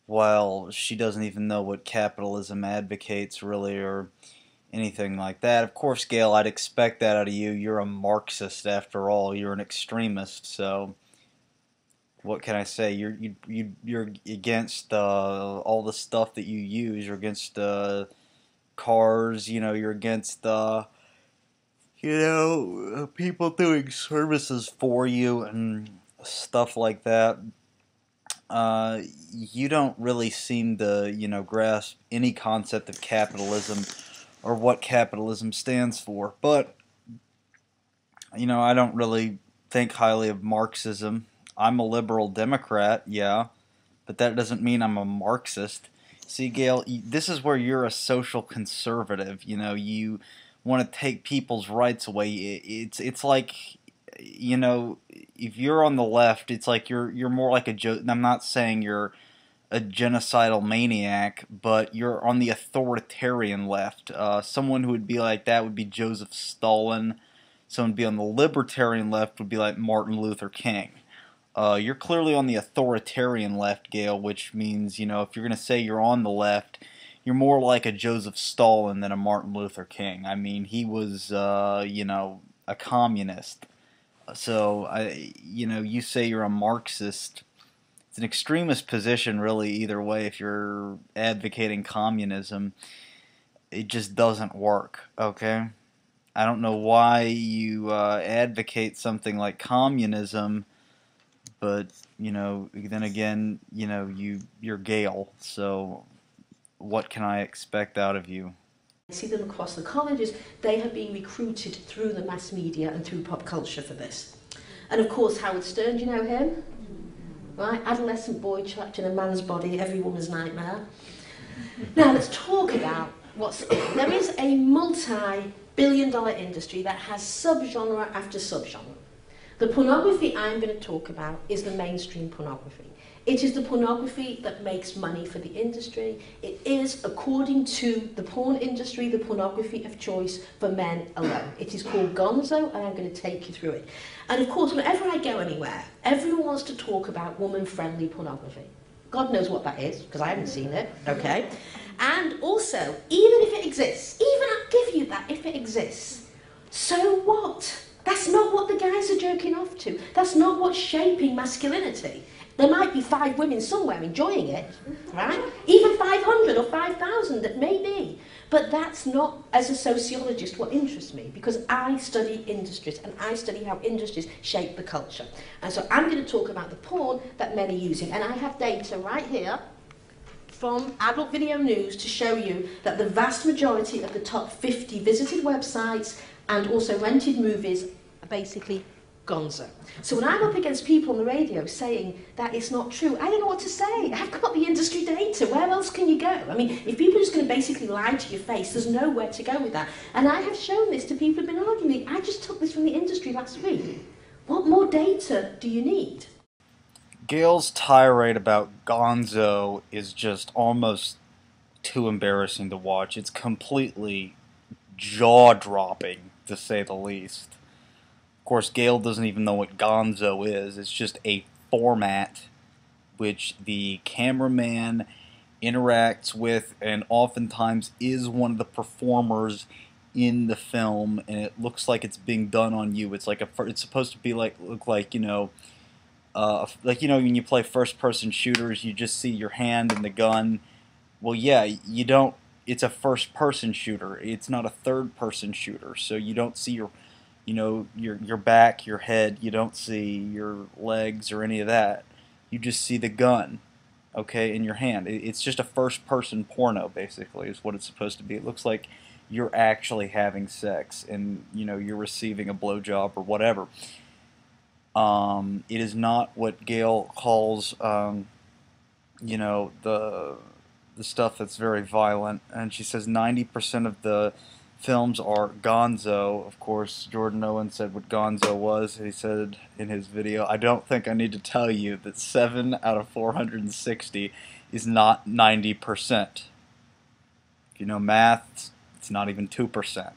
while she doesn't even know what capitalism advocates, really, or anything like that. Of course, Gail, I'd expect that out of you. You're a Marxist after all. You're an extremist, so what can I say? You're against all the stuff that you use. You're against cars. You're against people doing services for you and stuff like that. You don't really seem to grasp any concept of capitalism or what capitalism stands for. But, I don't really think highly of Marxism. I'm a liberal Democrat, yeah, but that doesn't mean I'm a Marxist. See, Gail, this is where you're a social conservative. You want to take people's rights away. It's like, if you're on the left, it's like you're more like I'm not saying you're a genocidal maniac, but you're on the authoritarian left. Someone who would be like that would be Joseph Stalin. Someone would be on the libertarian left would be like Martin Luther King. You're clearly on the authoritarian left, Gail, which means, if you're going to say you're on the left, you're more like a Joseph Stalin than a Martin Luther King. I mean, he was, a communist. So, you say you're a Marxist. It's an extremist position, really, either way. If you're advocating communism, it just doesn't work, okay? I don't know why you advocate something like communism, but, then again, you're Gail, so what can I expect out of you? I see them across the colleges. They have been recruited through the mass media and through pop culture for this. And of course, Howard Stern, do you know him? Right? Adolescent boy trapped in a man's body, every woman's nightmare. Now let's talk about there is a multi-billion-dollar industry that has subgenre after subgenre. The pornography I'm going to talk about is the mainstream pornography. It is the pornography that makes money for the industry. It is, according to the porn industry, the pornography of choice for men alone. It is called Gonzo, and I'm going to take you through it. And of course, whenever I go anywhere, everyone wants to talk about woman-friendly pornography. God knows what that is, because I haven't seen it, okay? And also, even if it exists, even I'll give you that if it exists, so what? That's not what the guys are jerking off to. That's not what's shaping masculinity. There might be 5 women somewhere enjoying it, right? Even 500 or 5,000, that may be. But that's not, as a sociologist, what interests me, because I study industries and I study how industries shape the culture. And so I'm going to talk about the porn that men are using. And I have data right here from Adult Video News to show you that the vast majority of the top 50 visited websites and also rented movies are basically gonzo. So when I'm up against people on the radio saying that it's not true, I don't know what to say. I've got the industry data. Where else can you go? I mean, if people are just going to basically lie to your face, there's nowhere to go with that. And I have shown this to people who've been arguing. I just took this from the industry last week. What more data do you need? Gail's tirade about gonzo is just almost too embarrassing to watch. It's completely jaw-dropping, to say the least. Of course, Gail doesn't even know what gonzo is. It's just a format which the cameraman interacts with and oftentimes is one of the performers in the film, and it looks like it's being done on you. It's like it's supposed to be look like, you know, when you play first-person shooters, you just see your hand and the gun. Well, yeah, you don't. It's a first-person shooter. It's not a third-person shooter, so you don't see your back, your head. You don't see your legs or any of that. You just see the gun, okay, in your hand. It's just a first-person porno, basically, is what it's supposed to be. It looks like you're actually having sex, and you're receiving a blowjob or whatever. It is not what Gail calls, the stuff that's very violent. And she says 90% of the films are gonzo. Of course, Jordan Owen said what gonzo was. He said in his video, I don't think I need to tell you that 7 out of 460 is not 90%. If you know math, it's not even 2%.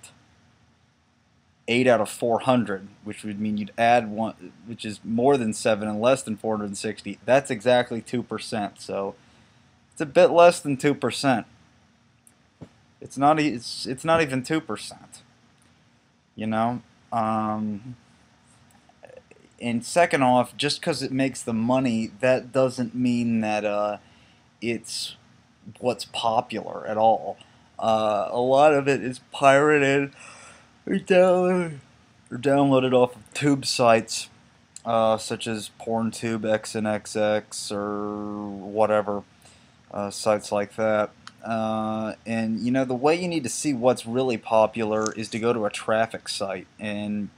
8 out of 400, which would mean you'd add one, which is more than 7 and less than 460. That's exactly 2%. So it's a bit less than 2%. It's not even 2%. And second off, just because it makes the money, that doesn't mean that it's what's popular at all. A lot of it is pirated or downloaded off of tube sites, such as PornTube, XNXX, or whatever, sites like that. And the way you need to see what's really popular is to go to a traffic site, and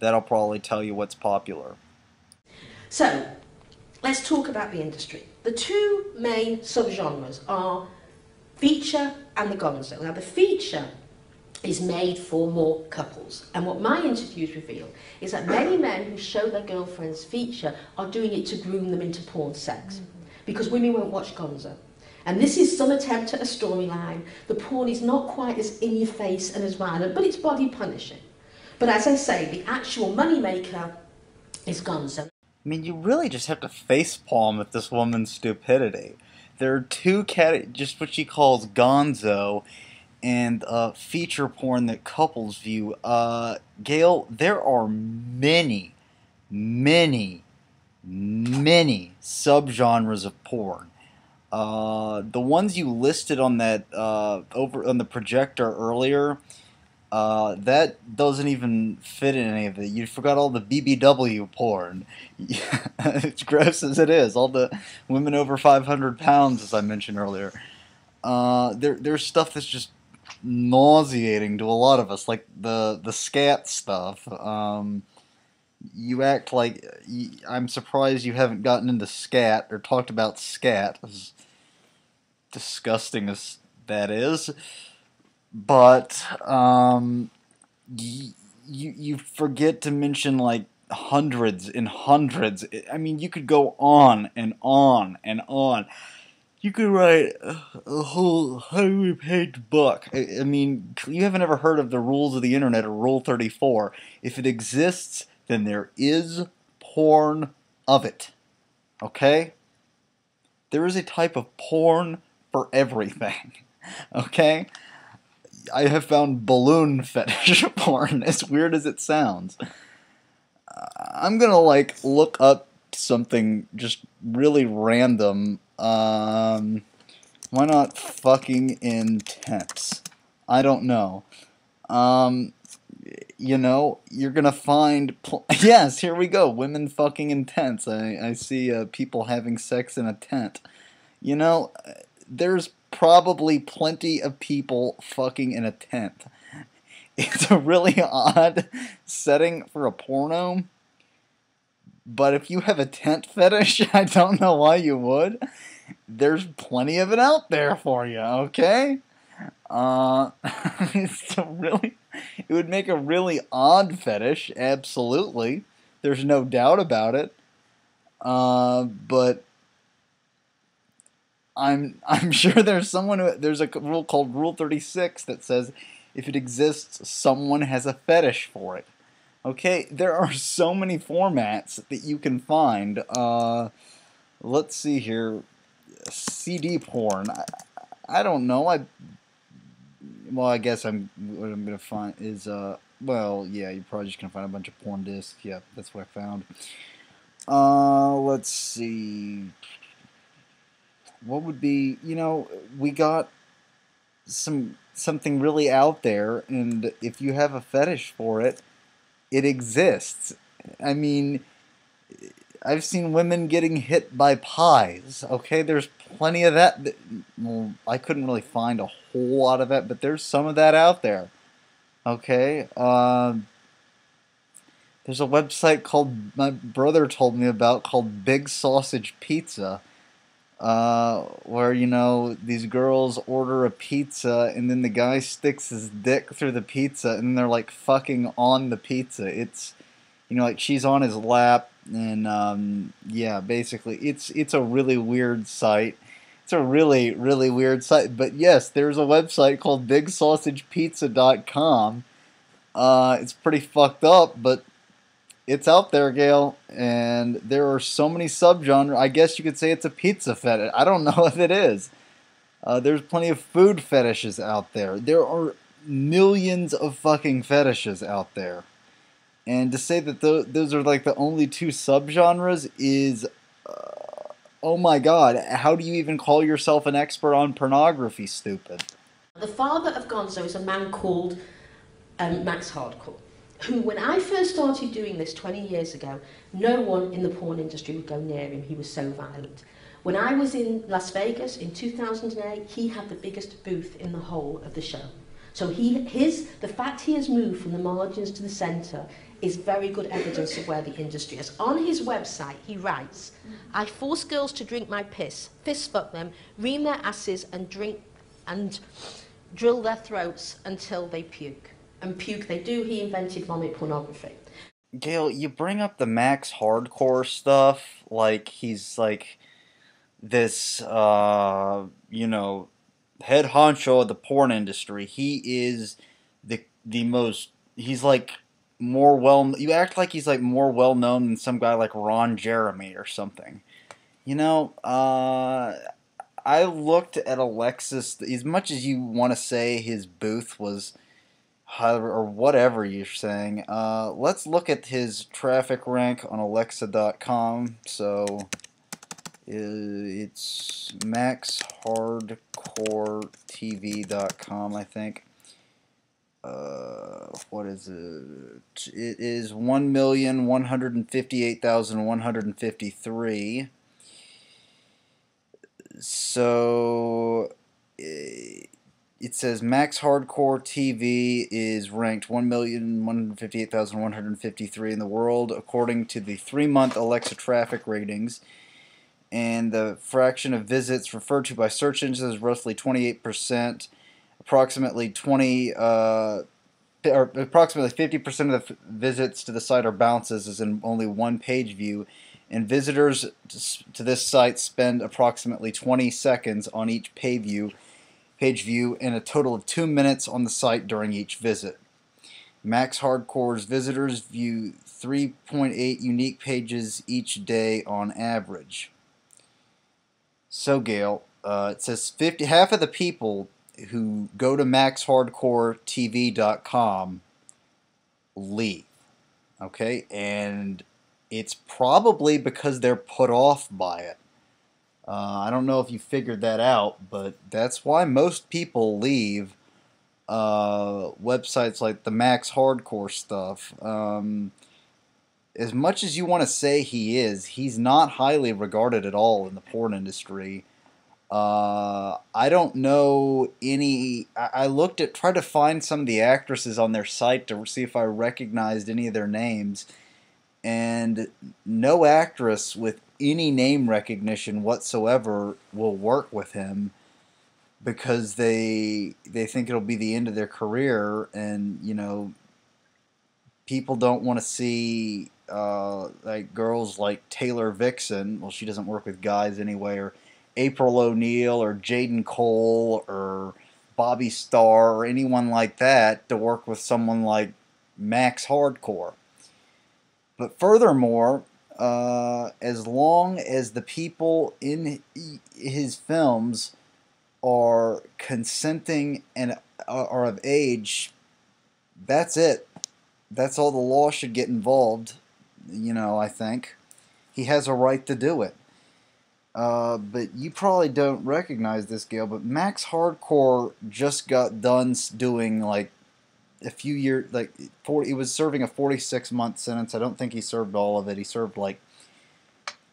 that'll probably tell you what's popular. So, let's talk about the industry. The two main subgenres are feature and the gonzo. Now, the feature is made for more couples. And what my interviews reveal is that many men who show their girlfriends feature are doing it to groom them into porn sex. Because women won't watch gonzo. And this is some attempt at a storyline. The porn is not quite as in your face and as violent, but it's body punishing. But as I say, the actual money maker is gonzo. I mean, you really just have to facepalm at this woman's stupidity. There are two just what she calls gonzo and feature porn that couples view. Gail, there are many subgenres of porn. The ones you listed on that over on the projector earlier, that doesn't even fit in any of it. You forgot all the BBW porn. As gross as it is, all the women over 500 pounds, as I mentioned earlier. There's stuff that's just nauseating to a lot of us, like the scat stuff. You act like I'm surprised you haven't gotten into scat or talked about scat, as disgusting as that is. But you forget to mention like hundreds and hundreds. I mean, you could go on and on and on. You could write a whole 100-page book. I mean, you haven't ever heard of the rules of the internet or Rule 34. If it exists, then there is porn of it. Okay? There is a type of porn for everything. Okay? I have found balloon fetish porn, as weird as it sounds. I'm gonna, like, look up something just really random. Why not fucking in tents? I don't know. You know, you're gonna find... yes, here we go. Women fucking in tents. I see people having sex in a tent. You know, there's probably plenty of people fucking in a tent. It's a really odd setting for a porno. But if you have a tent fetish, I don't know why you would. There's plenty of it out there for you, okay? It's a really... It would make a really odd fetish, absolutely. There's no doubt about it. But I'm sure there's someone who... There's a rule called Rule 36 that says if it exists, someone has a fetish for it. Okay, there are so many formats that you can find. Let's see here. CD porn. I don't know. Well, I guess what I'm gonna find is well, yeah, you're probably just gonna find a bunch of porn discs. Yeah, that's what I found. Let's see. What would be? You know, we got something really out there, and if you have a fetish for it, it exists. I mean, I've seen women getting hit by pies. Okay, there's plenty of that. Well, I couldn't really find a whole lot of that, but there's some of that out there. Okay, there's a website called my brother told me about called Big Sausage Pizza, where, you know, these girls order a pizza and then the guy sticks his dick through the pizza and they're like fucking on the pizza. It's, you know, like she's on his lap, and yeah, basically it's a really weird site. It's a really, really weird site. But yes, there's a website called BigSausagePizza.com. It's pretty fucked up, but it's out there, Gail, and there are so many subgenres. I guess you could say it's a pizza fetish. I don't know if it is. There's plenty of food fetishes out there. There are millions of fucking fetishes out there. And to say that those are like the only two subgenres is... oh my god, how do you even call yourself an expert on pornography, stupid? The father of Gonzo is a man called Max Hardcore, who, when I first started doing this 20 years ago, no one in the porn industry would go near him. He was so violent. When I was in Las Vegas in 2008, he had the biggest booth in the whole of the show. So the fact he has moved from the margins to the centre is very good evidence of where the industry is. On his website, he writes, "I force girls to drink my piss, fist fuck them, ream their asses, and drill their throats until they puke." And puke they do. He invented vomit pornography. Gail, you bring up the Max Hardcore stuff like he's like this, you know, head honcho of the porn industry. He is the most... He's like more well... You act like he's like more well known than some guy like Ron Jeremy or something. You know, I looked at Alexis... As much as you want to say his booth was... or whatever you're saying, let's look at his traffic rank on Alexa.com. So it's maxhardcoretv.com, I think. What is it? It is 1,158,153. So it says Max Hardcore TV is ranked 1,158,153 in the world according to the 3-month Alexa traffic ratings, and the fraction of visits referred to by search engines is roughly 28%. Approximately 50% of the visits to the site are bounces, as in only one page view, and visitors to this site spend approximately 20 seconds on each page view, and a total of 2 minutes on the site during each visit. Max Hardcore's visitors view 3.8 unique pages each day on average. So, Gail, it says half of the people who go to maxhardcoretv.com leave. Okay? And it's probably because they're put off by it. I don't know if you figured that out, but that's why most people leave websites like the Max Hardcore stuff. As much as you want to say he's not highly regarded at all in the porn industry. I don't know any. I tried to find some of the actresses on their site to see if I recognized any of their names, and no actress with any name recognition whatsoever will work with him because they think it'll be the end of their career, and people don't want to see like girls like Taylor Vixen. Well, she doesn't work with guys anyway, or April O'Neil or Jaden Cole or Bobby Starr or anyone like that to work with someone like Max Hardcore. But furthermore, as long as the people in his films are consenting and are of age, that's it. That's all the law should get involved, I think. He has a right to do it. But you probably don't recognize this, Gail, but Max Hardcore just got done doing, like, a few years, like, he was serving a 46-month sentence. I don't think he served all of it. He served, like,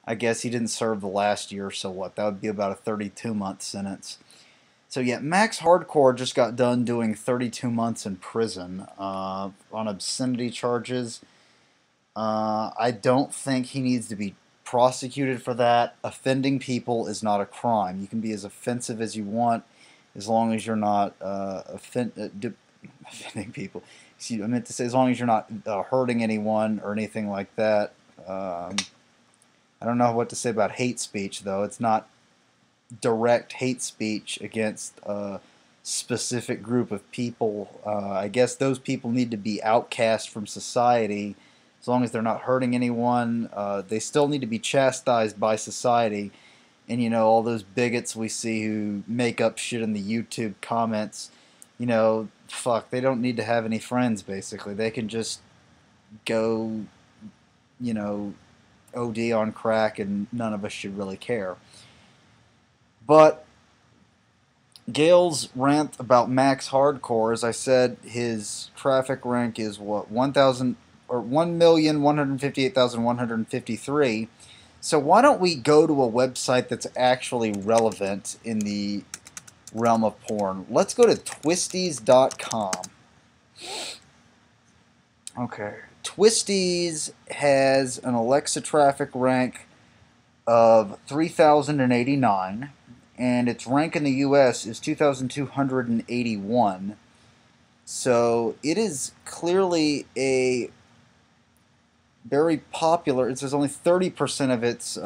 I guess he didn't serve the last year, so what? That would be about a 32-month sentence. So yeah, Max Hardcore just got done doing 32 months in prison on obscenity charges. I don't think he needs to be prosecuted for that. Offending people is not a crime. You can be as offensive as you want as long as you're not offending people. Excuse me, I meant to say as long as you're not hurting anyone or anything like that. I don't know what to say about hate speech, though. It's not direct hate speech against a specific group of people. I guess those people need to be outcast from society as long as they're not hurting anyone. They still need to be chastised by society. And, all those bigots we see who make up shit in the YouTube comments, fuck, they don't need to have any friends, basically. They can just go, OD on crack and none of us should really care. But Gail's rant about Max Hardcore, as I said, his traffic rank is what, 1,158,153. So why don't we go to a website that's actually relevant in the realm of porn? Let's go to twisties.com. Okay, Twisties has an Alexa traffic rank of 3,089. And its rank in the U.S. is 2,281. So it is clearly a very popular. It says only 30% of its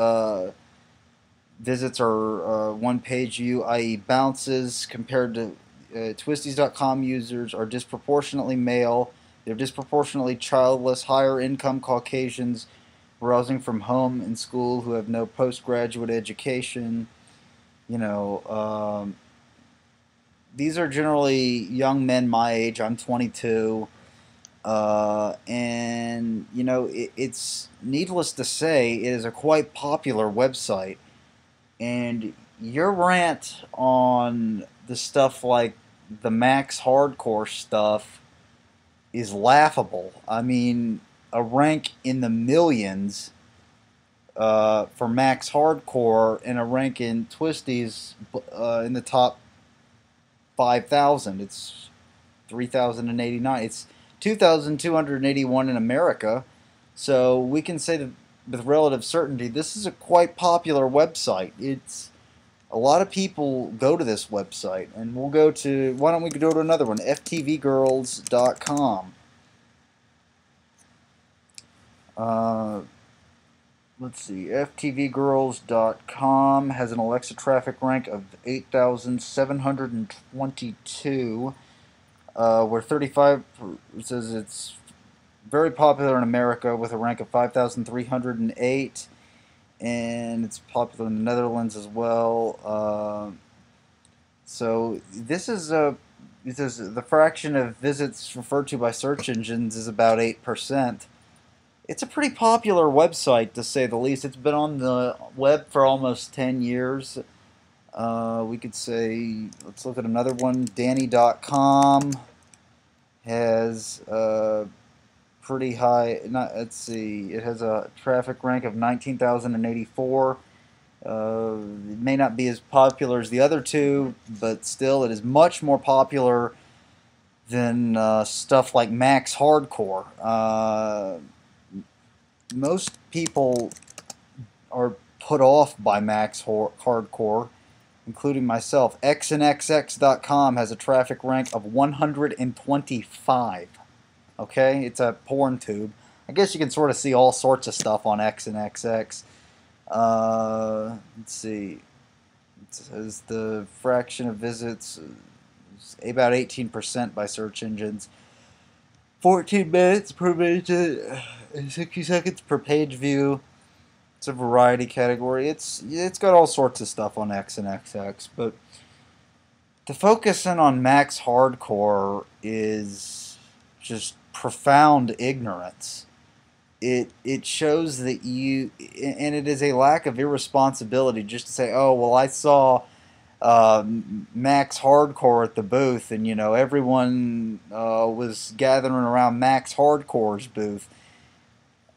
visits are one-page view, i.e. bounces, compared to Twisties.com users are disproportionately male. They're disproportionately childless, higher-income Caucasians browsing from home and school who have no postgraduate education. These are generally young men my age. I'm 22. And, it's needless to say, it is a quite popular website. And your rant on the stuff like the Max Hardcore stuff is laughable. I mean, a rank in the millions for Max Hardcore and a rank in Twisties in the top 5,000. It's 3,089. It's 2,281 in America. So we can say that with relative certainty, this is a quite popular website. It's a lot of people go to this website, and we'll go to. Why don't we go to another one? FTVgirls.com. Let's see, FTVgirls.com has an Alexa traffic rank of 8,722, where 35 says it's very popular in America with a rank of 5,308, and it's popular in the Netherlands as well. So this is the fraction of visits referred to by search engines is about 8%. It's a pretty popular website, to say the least. It's been on the web for almost 10 years. We could say, let's look at another one. Danny.com has pretty high. Let's see. It has a traffic rank of 19,084. It may not be as popular as the other two, but still, it is much more popular than stuff like Max Hardcore. Most people are put off by Max Hardcore, including myself. xnxx.com has a traffic rank of 125. Okay, it's a porn tube. I guess you can sort of see all sorts of stuff on xnxx. Let's see. It says the fraction of visits is about 18% by search engines. 14 minutes per minute, 60 seconds per page view. It's a variety category. It's got all sorts of stuff on xnxx, but to focus in on Max Hardcore is just profound ignorance. It shows that you, and it is a lack of irresponsibility just to say, oh, well, I saw Max Hardcore at the booth, and you know everyone was gathering around Max Hardcore's booth.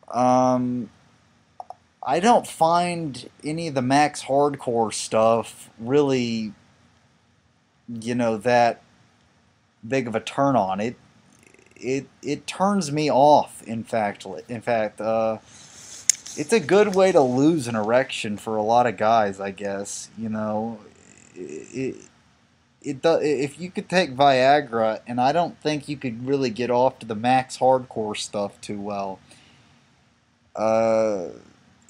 I don't find any of the Max Hardcore stuff really, you know, that big of a turn on. It turns me off. In fact, it's a good way to lose an erection for a lot of guys, I guess. You know, if you could take Viagra, and I don't think you could really get off to the Max Hardcore stuff too well.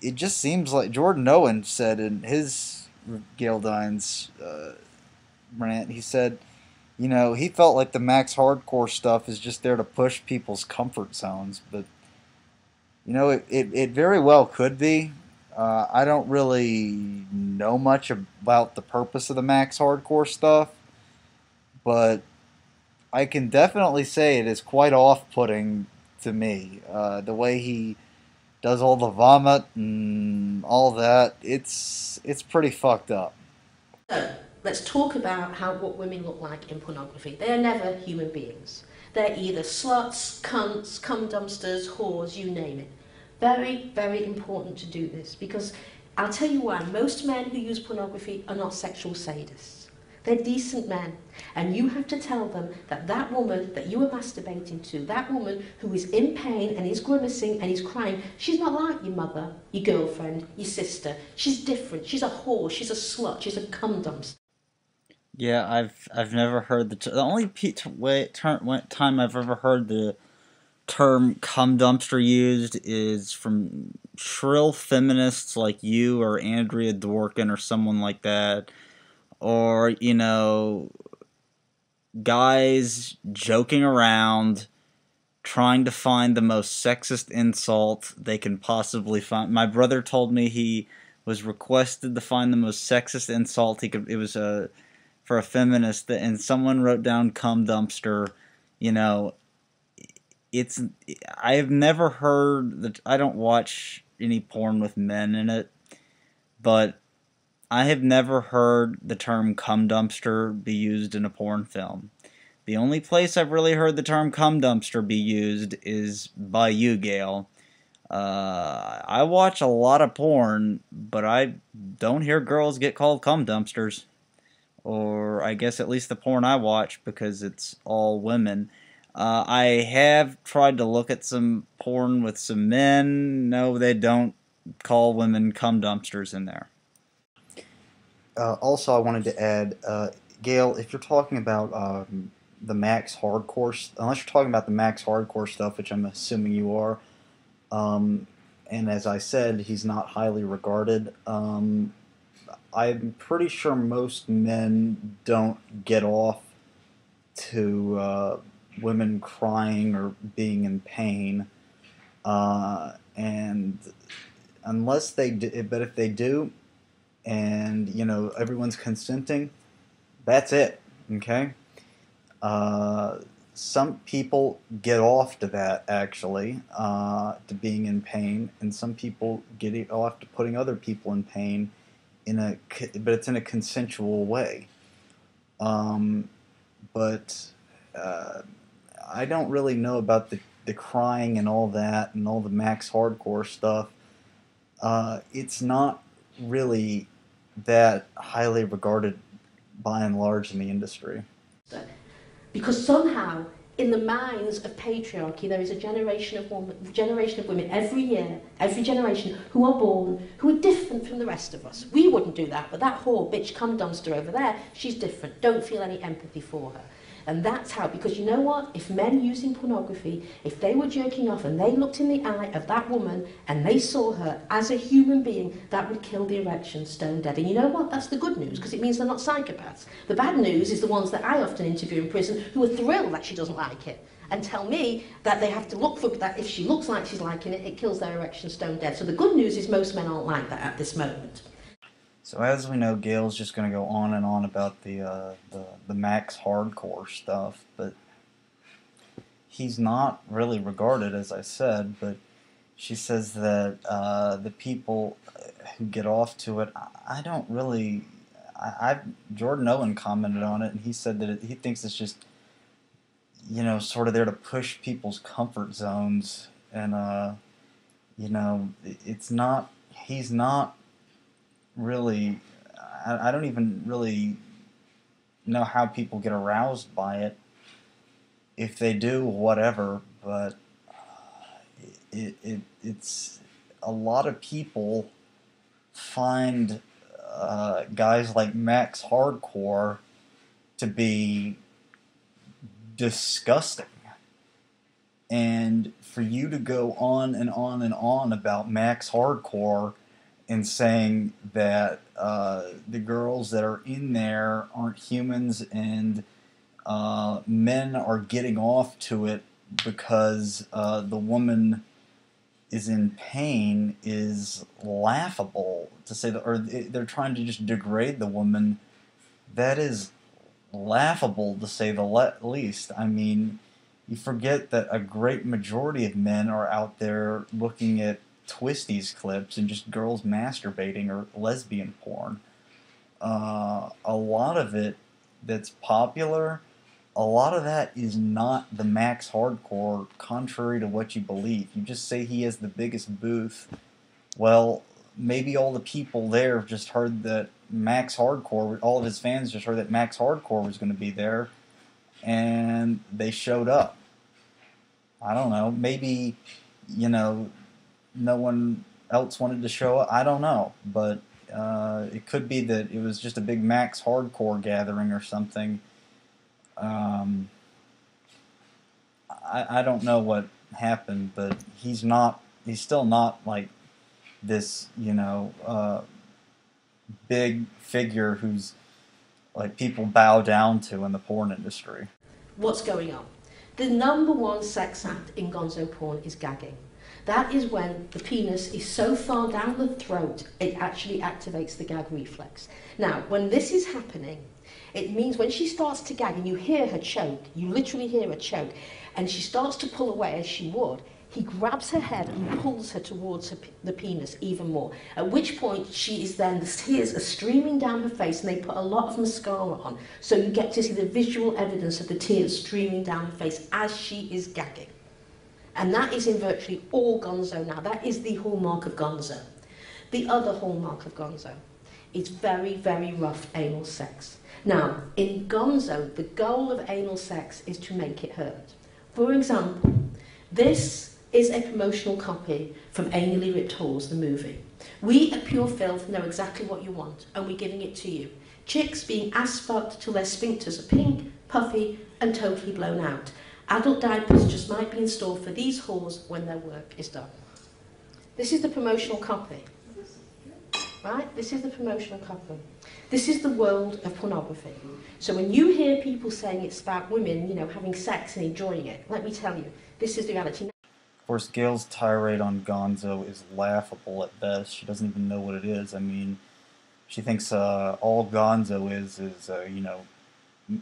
It just seems like Jordan Owen said in his Gail Dines rant, he said, you know, he felt like the Max Hardcore stuff is just there to push people's comfort zones, but you know, it very well could be. I don't really know much about the purpose of the Max Hardcore stuff, but I can definitely say it is quite off-putting to me. The way he does all the vomit and all that, it's pretty fucked up. So, let's talk about what women look like in pornography. They are never human beings. They're either sluts, cunts, cum dumpsters, whores, you name it. Very, very important to do this, because I'll tell you why. Most men who use pornography are not sexual sadists. They're decent men. And you have to tell them that that woman that you are masturbating to, that woman who is in pain and is grimacing and is crying, she's not like your mother, your girlfriend, your sister. She's different. She's a whore. She's a slut. She's a cum dumpster. Yeah, I've never heard the only time I've ever heard the term cum dumpster used is from shrill feminists like you or Andrea Dworkin or someone like that, or you know, guys joking around trying to find the most sexist insult they can possibly find. My brother told me he was requested to find the most sexist insult he could. It was for a feminist, and someone wrote down cum dumpster. You know, I have never heard that. I don't watch any porn with men in it, but I have never heard the term cum dumpster be used in a porn film. The only place I've really heard the term cum dumpster be used is by you, Gail. I watch a lot of porn, but I don't hear girls get called cum dumpsters. Or I guess at least the porn I watch, because it's all women. I have tried to look at some porn with some men. No, they don't call women cum dumpsters in there. Also, I wanted to add, Gail, if you're talking about the Max Hardcore, unless you're talking about the Max Hardcore stuff, which I'm assuming you are, and as I said, he's not highly regarded. I'm pretty sure most men don't get off to women crying or being in pain, and unless they do, but if they do, and you know everyone's consenting, That's it. Okay. Some people get off to that, actually, to being in pain, and some people get it off to putting other people in pain, but it's in a consensual way. Um, but I don't really know about the crying and all that and all the max hardcore stuff. It's not really that highly regarded by and large in the industry. Because somehow, in the minds of patriarchy, there is a generation of women every year, every generation, who are born, who are different from the rest of us. We wouldn't do that, but that whore, bitch, cum dumpster over there, she's different. Don't feel any empathy for her. And that's how, because you know what? If men using pornography, if they were jerking off and they looked in the eye of that woman and they saw her as a human being, that would kill the erection stone dead. And you know what? That's the good news, because it means they're not psychopaths. The bad news is the ones that I often interview in prison who are thrilled that she doesn't like it and tell me that they have to look for that. If she looks like she's liking it, it kills their erection stone dead. So the good news is most men aren't like that at this moment. So as we know, Gail's just going to go on and on about the max hardcore stuff, but he's not really regarded, as I said. But she says that the people who get off to it, I don't really. Jordan Owen commented on it, and he said that he thinks it's just, you know, sort of there to push people's comfort zones, and you know, it's not. He's not really, I don't even really know how people get aroused by it. If they do, whatever, but it's a lot of people find guys like Max Hardcore to be disgusting. And for you to go on and on and on about Max Hardcore and saying that the girls that are in there aren't humans and men are getting off to it because the woman is in pain is laughable to say that, or they're trying to just degrade the woman. That is laughable to say the least. I mean, you forget that a great majority of men are out there looking at Twisties clips and just girls masturbating or lesbian porn. A lot of it that's popular, a lot of that is not the Max Hardcore, contrary to what you believe. You just say he has the biggest booth. Well, maybe all the people there just heard that Max Hardcore, all of his fans just heard that Max Hardcore was going to be there, and they showed up. I don't know. Maybe, you know, no one else wanted to show up. I don't know, but it could be that it was just a big Max Hardcore gathering or something. I don't know what happened, but he's still not like this, you know, big figure who's like people bow down to in the porn industry. What's going on? The number one sex act in gonzo porn is gagging. That is when the penis is so far down the throat, it actually activates the gag reflex. Now, when this is happening, it means when she starts to gag and you hear her choke, you literally hear her choke, and she starts to pull away as she would, he grabs her head and pulls her towards the penis even more, at which point she is then, the tears are streaming down her face, and they put a lot of mascara on, so you get to see the visual evidence of the tears streaming down her face as she is gagging. And that is in virtually all gonzo now. That is the hallmark of gonzo. The other hallmark of gonzo is very, very rough anal sex. Now, in gonzo, the goal of anal sex is to make it hurt. For example, this is a promotional copy from Anally Ripped Whores, the movie. We at Pure Filth know exactly what you want, and we're giving it to you. Chicks being ass-fucked till their sphincters are pink, puffy, and totally blown out. Adult diapers just might be in store for these whores when their work is done. This is the promotional copy. Right? This is the promotional copy. This is the world of pornography. So when you hear people saying it's about women, you know, having sex and enjoying it, let me tell you, this is the reality. Of course, Gail's tirade on gonzo is laughable at best. She doesn't even know what it is. I mean, she thinks all gonzo is you know,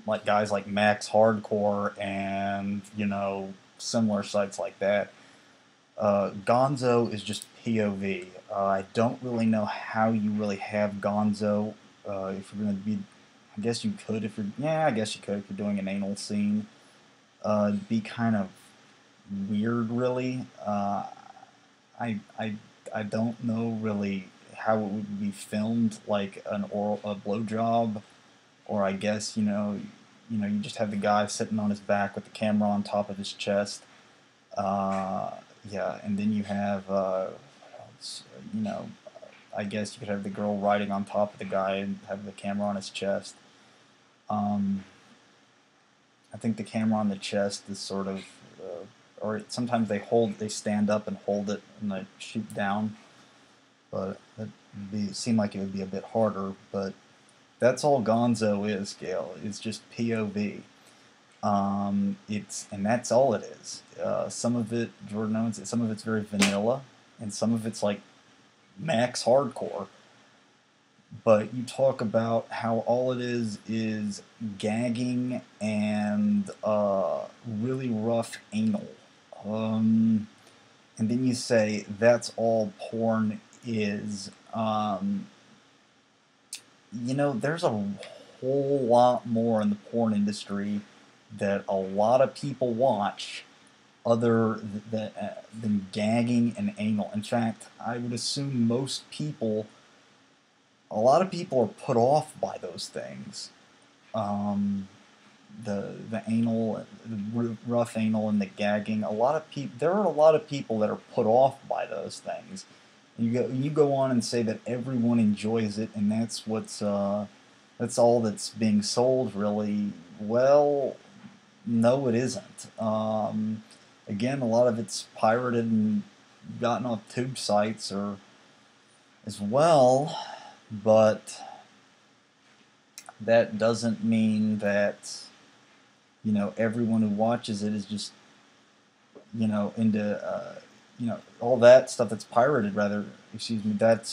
like guys like Max Hardcore and, similar sites like that. Gonzo is just POV. I don't really know how you really have Gonzo. If you're going to be, I guess you could if you're, yeah, I guess you could if you're doing an anal scene. It'd be kind of weird, really. I, I, I don't know really how it would be filmed, like a blowjob, or I guess you just have the guy sitting on his back with the camera on top of his chest. Uh, yeah, and then you have, you know, I guess you could have the girl riding on top of the guy and have the camera on his chest. Um, I think the camera on the chest is sort of, or sometimes they stand up and hold it and they shoot down, but it seem like it would be a bit harder. But that's all Gonzo is, Gail. It's just POV. And that's all it is. Some of it, Jordan owns it. Some of it's very vanilla, and some of it's like max hardcore. But you talk about how all it is gagging and really rough anal. And then you say that's all porn is. There's a whole lot more in the porn industry that a lot of people watch other than gagging and anal. In fact, I would assume a lot of people are put off by those things. The anal, the rough anal, and the gagging. There are a lot of people that are put off by those things. You go on and say that everyone enjoys it, and that's all that's being sold, really. Well, no, it isn't. Again, a lot of it's pirated and gotten off tube sites or as well, but that doesn't mean that everyone who watches it is just into all that stuff that's pirated. Rather, excuse me, that's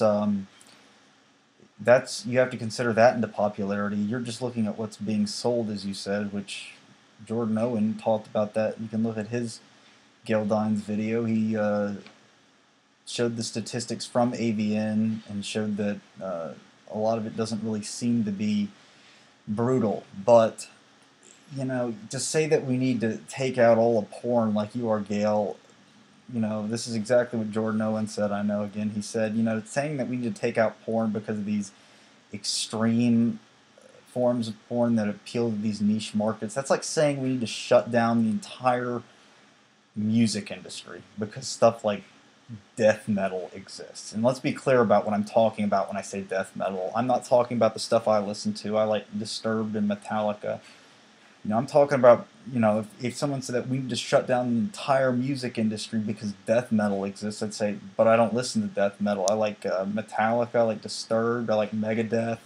you have to consider that into popularity. You're just looking at what's being sold, as you said, which Jordan Owen talked about that. You can look at his Gail Dines video. He showed the statistics from AVN and showed that a lot of it doesn't really seem to be brutal. But to say that we need to take out all of porn like you are, Gail, this is exactly what Jordan Owen said. I know, again, he said, saying that we need to take out porn because of these extreme forms of porn that appeal to these niche markets, that's like saying we need to shut down the entire music industry because stuff like death metal exists. And let's be clear about what I'm talking about when I say death metal. I'm not talking about the stuff I listen to. I like Disturbed and Metallica. I'm talking about, if someone said that we need to shut down the entire music industry because death metal exists, I'd say, but I don't listen to death metal. I like Metallica, I like Disturbed, I like Megadeth.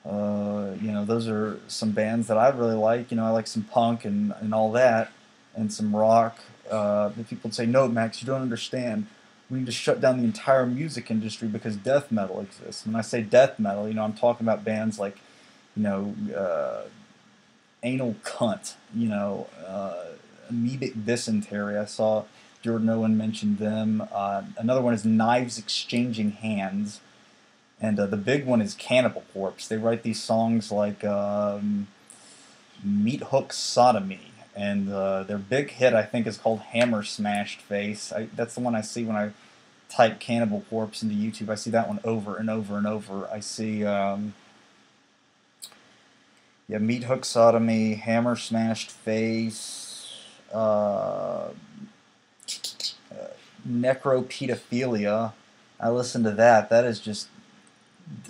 Those are some bands that I really like. I like some punk and all that, and some rock. But people would say, no, Max, you don't understand. We need to shut down the entire music industry because death metal exists. When I say death metal, I'm talking about bands like, Anal Cunt, Amoebic Dysentery. I saw Jordan Owen mentioned them. Another one is Knives Exchanging Hands. And the big one is Cannibal Corpse. They write these songs like Meat Hook Sodomy. And their big hit, I think, is called Hammer Smashed Face. That's the one I see when I type Cannibal Corpse into YouTube. I see that one over and over and over. I see... Meat Hook Sodomy, Hammer Smashed Face, Necropedophilia. I listen to that. That is just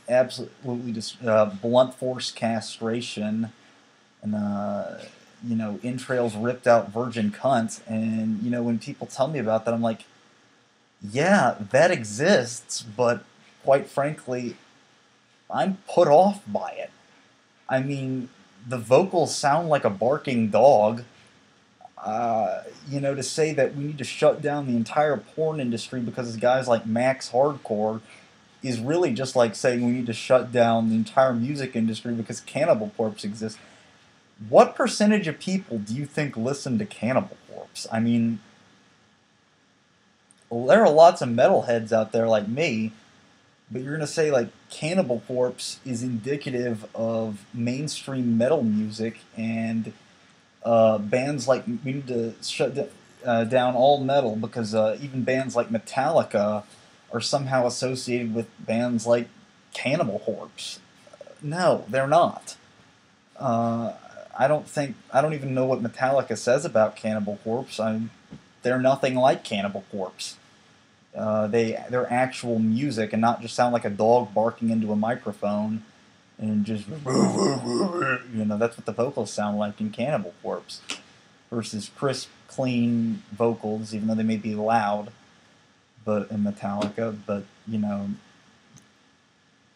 absolutely just blunt force castration and entrails ripped out virgin cunt. And when people tell me about that, I'm like, yeah, that exists, but quite frankly, I'm put off by it. I mean, the vocals sound like a barking dog. To say that we need to shut down the entire porn industry because of guys like Max Hardcore is really just like saying we need to shut down the entire music industry because Cannibal Corpse exists. what percentage of people do you think listen to Cannibal Corpse? I mean, well, there are lots of metalheads out there like me, but you're gonna say like Cannibal Corpse is indicative of mainstream metal music, and bands like we need to shut down all metal because even bands like Metallica are somehow associated with bands like Cannibal Corpse. No, they're not. Uh, I don't even know what Metallica says about Cannibal Corpse. They're nothing like Cannibal Corpse. They're actual music and not just sound like a dog barking into a microphone and just that's what the vocals sound like in Cannibal Corpse versus crisp, clean vocals, even though they may be loud, but in Metallica. But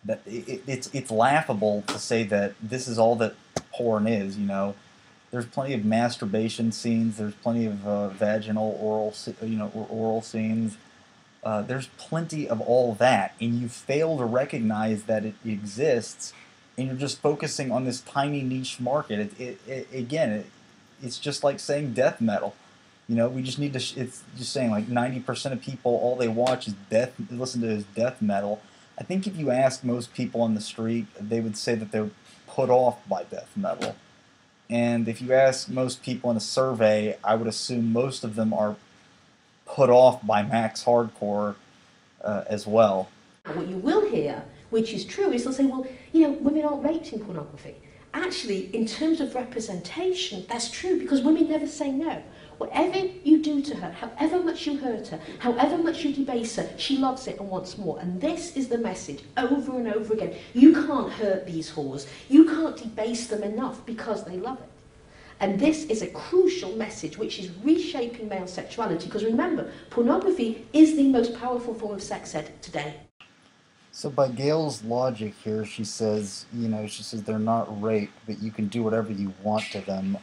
that it's laughable to say that this is all that porn is. There's plenty of masturbation scenes. There's plenty of vaginal, oral scenes. There's plenty of all that, and you fail to recognize that it exists, and you're just focusing on this tiny niche market. It's just like saying death metal. We just need to. It's just saying like 90% of people, all they watch is listen to is death metal. I think if you ask most people on the street, they would say that they're put off by death metal. And if you ask most people in a survey, I would assume most of them are put off by Max Hardcore as well. What you will hear, which is true, is they'll say, well, women aren't raped in pornography. Actually, in terms of representation, that's true, because women never say no. Whatever you do to her, however much you hurt her, however much you debase her, she loves it and wants more. And this is the message over and over again. You can't hurt these whores. You can't debase them enough because they love it. And this is a crucial message which is reshaping male sexuality, because remember, pornography is the most powerful form of sex ed today. So by Gail's logic here, she says they're not raped, but you can do whatever you want to them.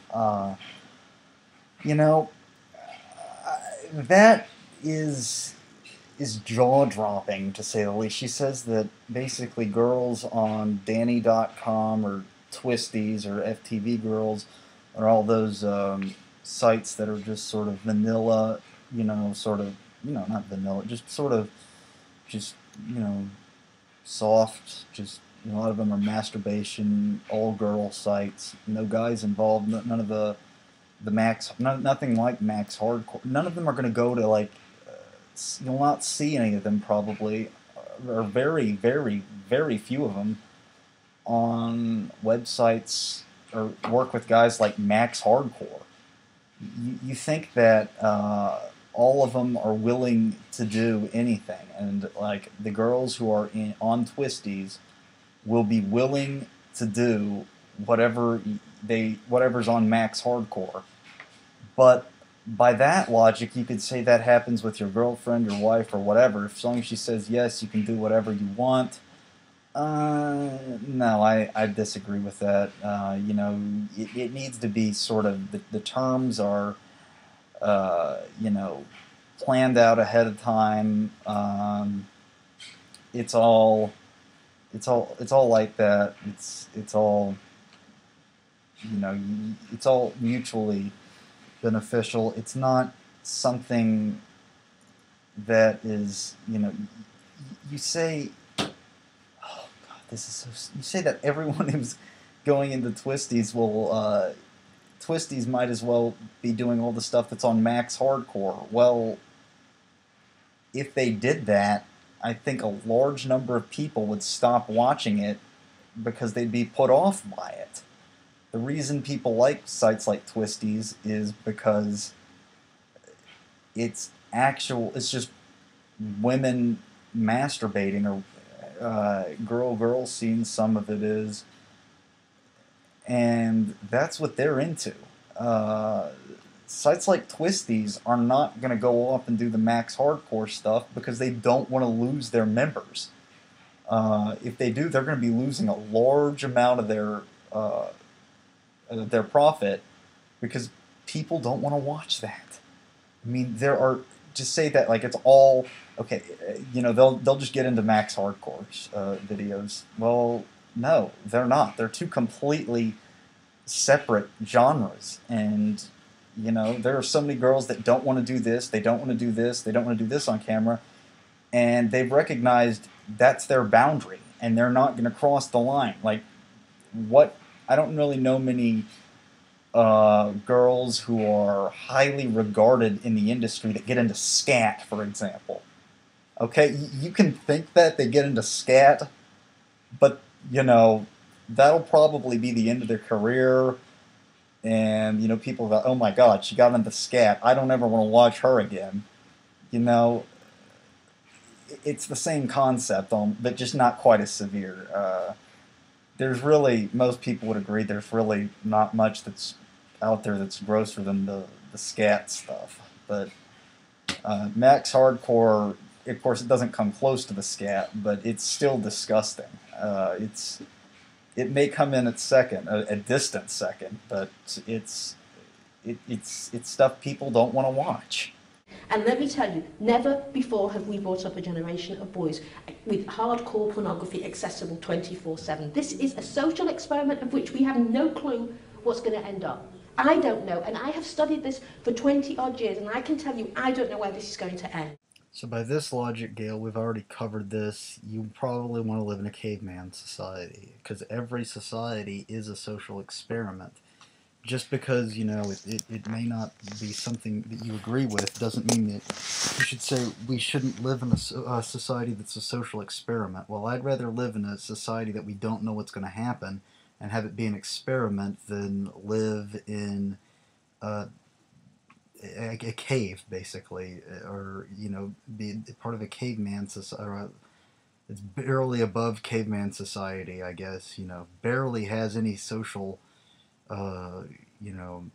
That is jaw-dropping, to say the least. She says that basically girls on Danny.com or Twisties or FTV Girls or all those sites that are just sort of vanilla, not vanilla, just sort of, soft, just, a lot of them are masturbation, all-girl sites, no guys involved, none of the nothing like Max Hardcore. None of them are going to go to, like, you'll not see any of them probably, or very, very, very few of them on websites or work with guys like Max Hardcore. You think that all of them are willing to do anything, and like the girls who are on Twisties will be willing to do whatever's on Max Hardcore. But by that logic, you could say that happens with your girlfriend, your wife, or whatever. As long as she says yes, you can do whatever you want. No, I disagree with that. It needs to be sort of, the terms are, planned out ahead of time. It's all like that. It's all, it's all mutually beneficial. It's not something that is, you say, oh God, this is so, you say that everyone who's going into Twisties will, Twisties might as well be doing all the stuff that's on Max Hardcore. Well, if they did that, I think a large number of people would stop watching it because they'd be put off by it. The reason people like sites like Twisties is because it's just women masturbating, or girl scenes, some of it is, and that's what they're into. Sites like Twisties are not going to go off and do the Max Hardcore stuff because they don't want to lose their members. If they do, they're going to be losing a large amount of their profit because people don't want to watch that. I mean, there are, just say that like it's all okay. They'll just get into Max Hardcore videos. Well, no, they're not. They're two completely separate genres. And, you know, there are so many girls that don't want to do this, they don't want to do this, they don't want to do this on camera, and they've recognized that's their boundary, and they're not going to cross the line. Like, what, I don't really know many girls who are highly regarded in the industry that get into scat, for example. Okay, you can think that they get into scat, but, you know, that'll probably be the end of their career. And, you know, people go, oh my God, she got into scat. I don't ever want to watch her again. You know, it's the same concept, but just not quite as severe. There's really, most people would agree, there's really not much that's out there that's grosser than the scat stuff. But Max Hardcore, of course, it doesn't come close to the scat, but it's still disgusting. It may come in at second, a distant second, but it's stuff people don't want to watch. And let me tell you, never before have we brought up a generation of boys with hardcore pornography accessible 24/7. This is a social experiment of which we have no clue what's going to end up. I don't know, and I have studied this for 20 odd years, and I can tell you I don't know where this is going to end. So by this logic, Gail, we've already covered this. You probably want to live in a caveman society, because every society is a social experiment. Just because, you know, it may not be something that you agree with doesn't mean that you should say we shouldn't live in a society that's a social experiment. Well, I'd rather live in a society that we don't know what's going to happen and have it be an experiment than live in a cave, basically, or, you know, be part of a caveman society. It's barely above caveman society, I guess, you know, barely has any social you know,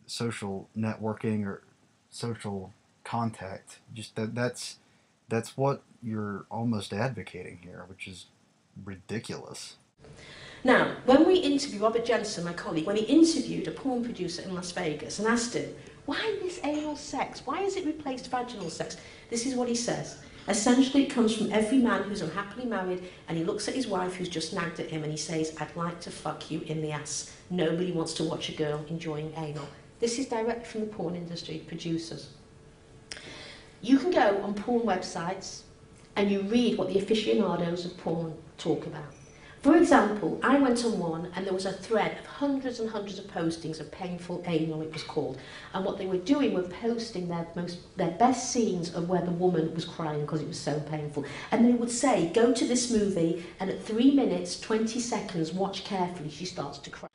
social networking or social contact. Just that's what you're almost advocating here, which is ridiculous. Now, when we interviewed Robert Jensen, my colleague, when he interviewed a porn producer in Las Vegas and asked him, why this anal sex? Why has it replaced vaginal sex? This is what he says. Essentially, it comes from every man who's unhappily married and he looks at his wife who's just nagged at him and he says, I'd like to fuck you in the ass. Nobody wants to watch a girl enjoying anal. This is direct from the porn industry producers. You can go on porn websites and you read what the aficionados of porn talk about. For example, I went on one and there was a thread of hundreds and hundreds of postings of painful anal, it was called. And what they were doing were posting their best scenes of where the woman was crying because it was so painful. And they would say, go to this movie and at 3 minutes, 20 seconds, watch carefully, she starts to cry.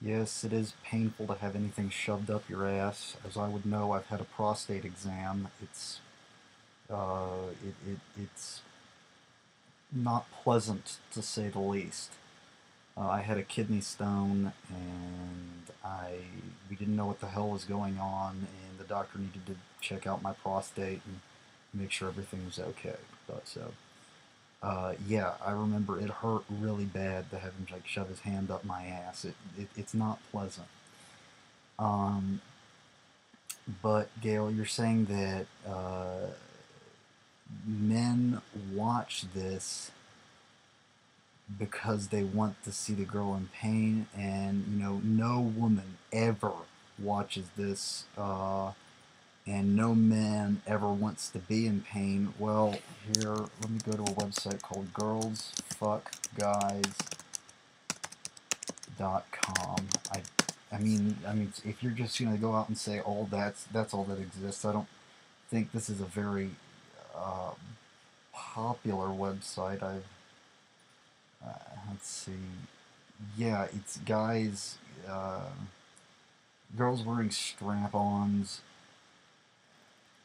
Yes, it is painful to have anything shoved up your ass. As I would know, I've had a prostate exam. It's it's not pleasant, to say the least. I had a kidney stone, and we didn't know what the hell was going on, and the doctor needed to check out my prostate and make sure everything was okay. But so, yeah, I remember it hurt really bad to have him like shove his hand up my ass. It's not pleasant. But Gail, you're saying that men watch this because they want to see the girl in pain, and you know, no woman ever watches this, and no man ever wants to be in pain. Well, here, let me go to a website called girlsfuckguys.com. I mean, if you're just gonna go out and say, "Oh, that's all that exists," I don't think this is a very popular website. Let's see. Yeah, it's guys, girls wearing strap-ons,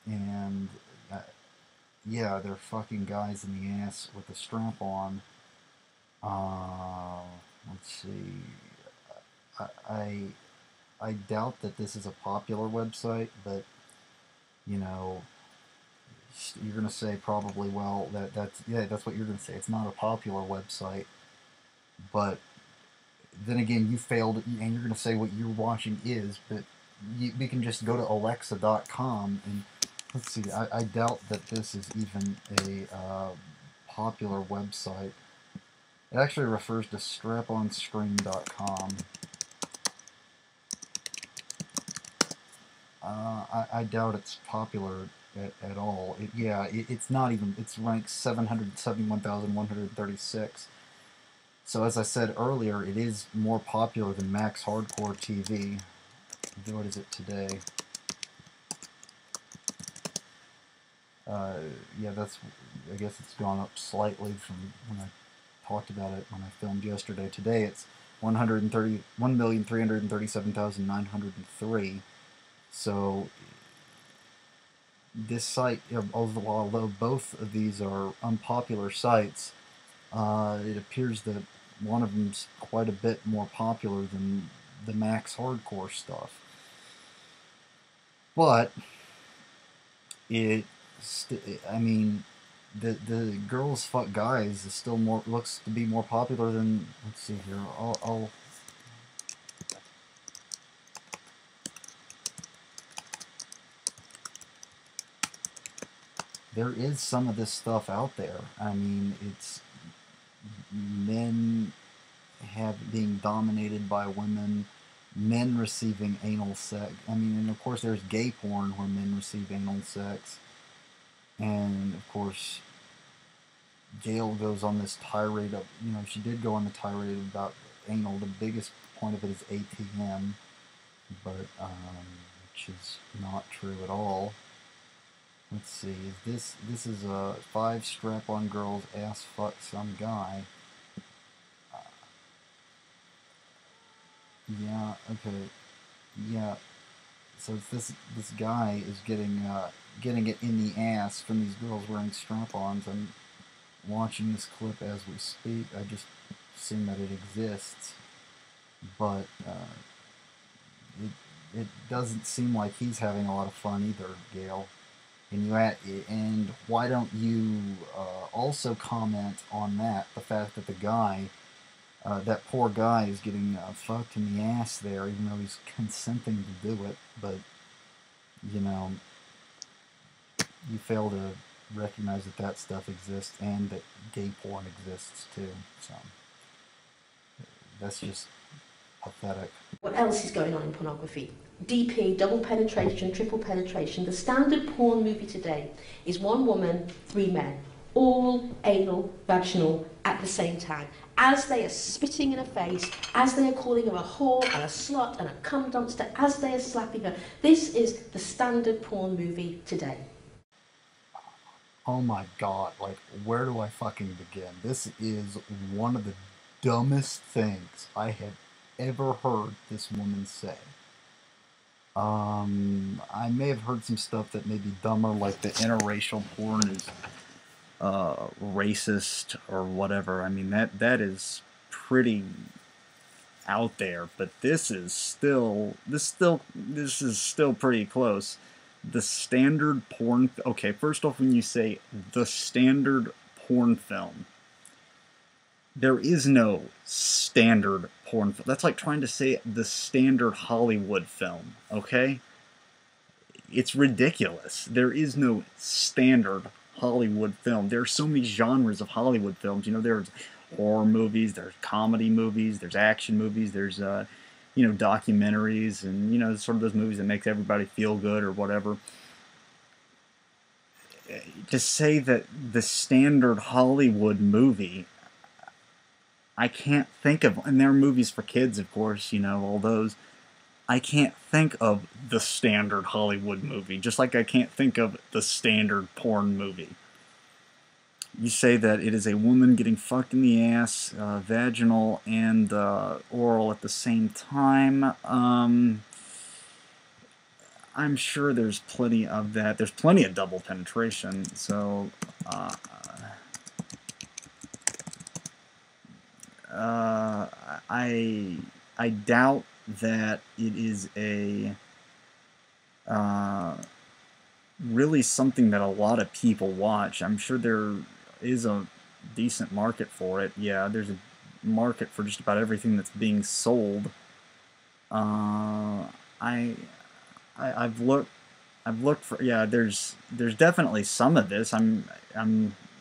and yeah, they're fucking guys in the ass with a strap-on. Let's see. I doubt that this is a popular website, but you know, you're gonna say probably, well, that's what you're gonna say. It's not a popular website, but then again, you failed, and you're gonna say what you're watching is. But we can just go to Alexa.com and let's see. I doubt that this is even a popular website. It actually refers to StrapOnScreen.com. I doubt it's popular at all. It's not even. It's ranked 771,136. So as I said earlier, it is more popular than Max Hardcore TV. What is it today? Yeah, that's. I guess it's gone up slightly from when I talked about it when I filmed yesterday. Today it's 1,337,903. So this site, although both of these are unpopular sites, it appears that one of them's quite a bit more popular than the Max Hardcore stuff. But I mean, the girls fuck guys is still more, looks to be more popular than, let's see here, there is some of this stuff out there. I mean, it's men being dominated by women, men receiving anal sex. I mean, and of course there's gay porn where men receive anal sex. And of course, Gail goes on this tirade of, she did go on the tirade about anal. The biggest point of it is ATM, but, which is not true at all. Let's see, this is 5 strap-on girls ass fuck some guy. Yeah, okay, yeah. So this guy is getting it in the ass from these girls wearing strap-ons. I'm watching this clip as we speak. I just seen that it exists, but it doesn't seem like he's having a lot of fun either, Gail. And why don't you also comment on that? The fact that the guy, that poor guy, is getting fucked in the ass there, even though he's consenting to do it. But you fail to recognize that stuff exists and that gay porn exists too. So that's just pathetic. What else is going on in pornography? DP, double penetration, triple penetration. The standard porn movie today is 1 woman, 3 men, all anal, vaginal at the same time. As they are spitting in her face, as they are calling her a whore and a slut and a cum dumpster, as they are slapping her. This is the standard porn movie today. Oh my god, like, where do I fucking begin? This is one of the dumbest things I have ever heard this woman say. I may have heard some stuff that may be dumber, like the interracial porn is racist or whatever. I mean, that is pretty out there, but this is still pretty close. The standard porn. Okay, first off, when you say the standard porn film, there is no standard porn film. That's like trying to say the standard Hollywood film, okay? It's ridiculous. There is no standard Hollywood film. There are so many genres of Hollywood films. There's horror movies, there's comedy movies, there's action movies, there's, documentaries, and, sort of those movies that make everybody feel good or whatever. To say that the standard Hollywood movie, I can't think of, and there are movies for kids, of course, all those. I can't think of the standard Hollywood movie, just like I can't think of the standard porn movie. You say that it is a woman getting fucked in the ass, vaginal and oral at the same time. I'm sure there's plenty of that. There's plenty of double penetration, so I doubt that it is a really something that a lot of people watch. I'm sure there is a decent market for it. Yeah, there's a market for just about everything that's being sold. I've looked for, yeah, there's definitely some of this. I'm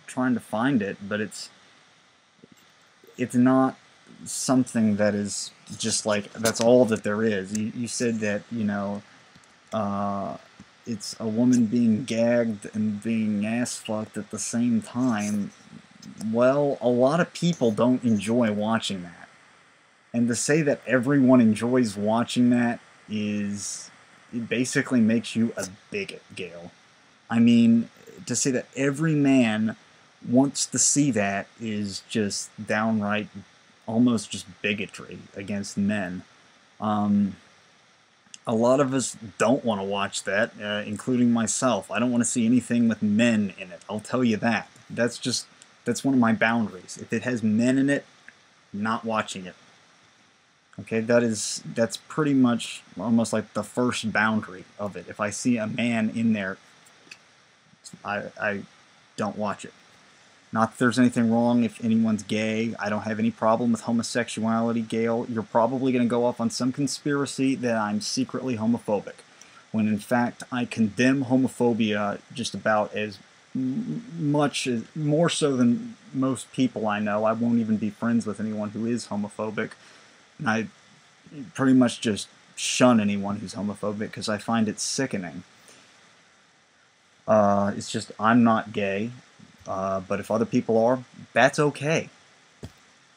trying to find it, but it's not something that is just like, that's all that there is. You said that, it's a woman being gagged and being ass fucked at the same time, well, a lot of people don't enjoy watching that. And to say that everyone enjoys watching that it basically makes you a bigot, Gail. I mean, to say that every man wants to see that is just downright, almost just bigotry against men. A lot of us don't want to watch that, including myself. I don't want to see anything with men in it, I'll tell you that. That's one of my boundaries. If it has men in it, not watching it. Okay, that's pretty much almost like the first boundary of it. If I see a man in there, I don't watch it. Not that there's anything wrong if anyone's gay. I don't have any problem with homosexuality, Gail. You're probably going to go off on some conspiracy that I'm secretly homophobic, when in fact I condemn homophobia just about as much, more so than most people I know. I won't even be friends with anyone who is homophobic. And I pretty much just shun anyone who's homophobic because I find it sickening. It's just, I'm not gay, but if other people are, that's okay.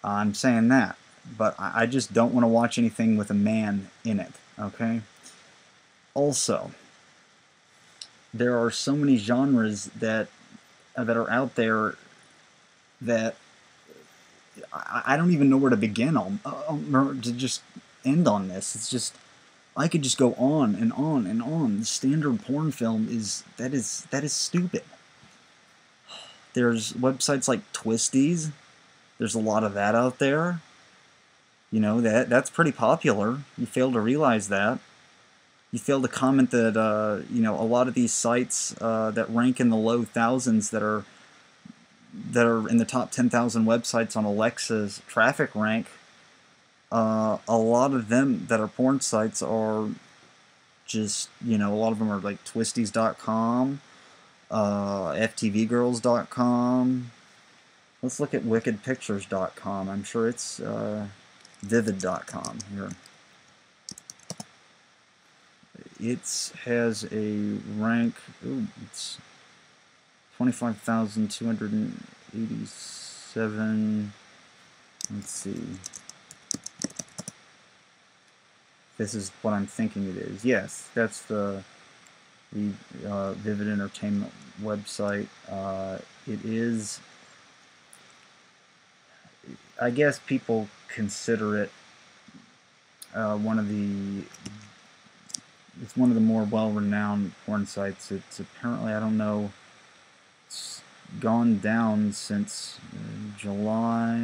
I'm saying that. But I just don't want to watch anything with a man in it, okay? Also, there are so many genres that are out there that I don't even know where to begin on, or to just end on this. It's just, I could just go on and on and on. The standard porn film is stupid. There's websites like Twisties. There's a lot of that out there. You know, that's pretty popular. You fail to realize that. You fail to comment that, you know, a lot of these sites that rank in the low thousands that are in the top 10,000 websites on Alexa's traffic rank, a lot of them that are porn sites are just, you know, a lot of them are like twisties.com, ftvgirls.com. Let's look at wickedpictures.com. I'm sure it's vivid.com here. It has a rank, ooh, it's 25,287. Let's see. This is what I'm thinking it is. Yes, that's the Vivid Entertainment website. It is, I guess people consider it it's one of the more well-renowned porn sites. It's apparently, I don't know, it's gone down since July.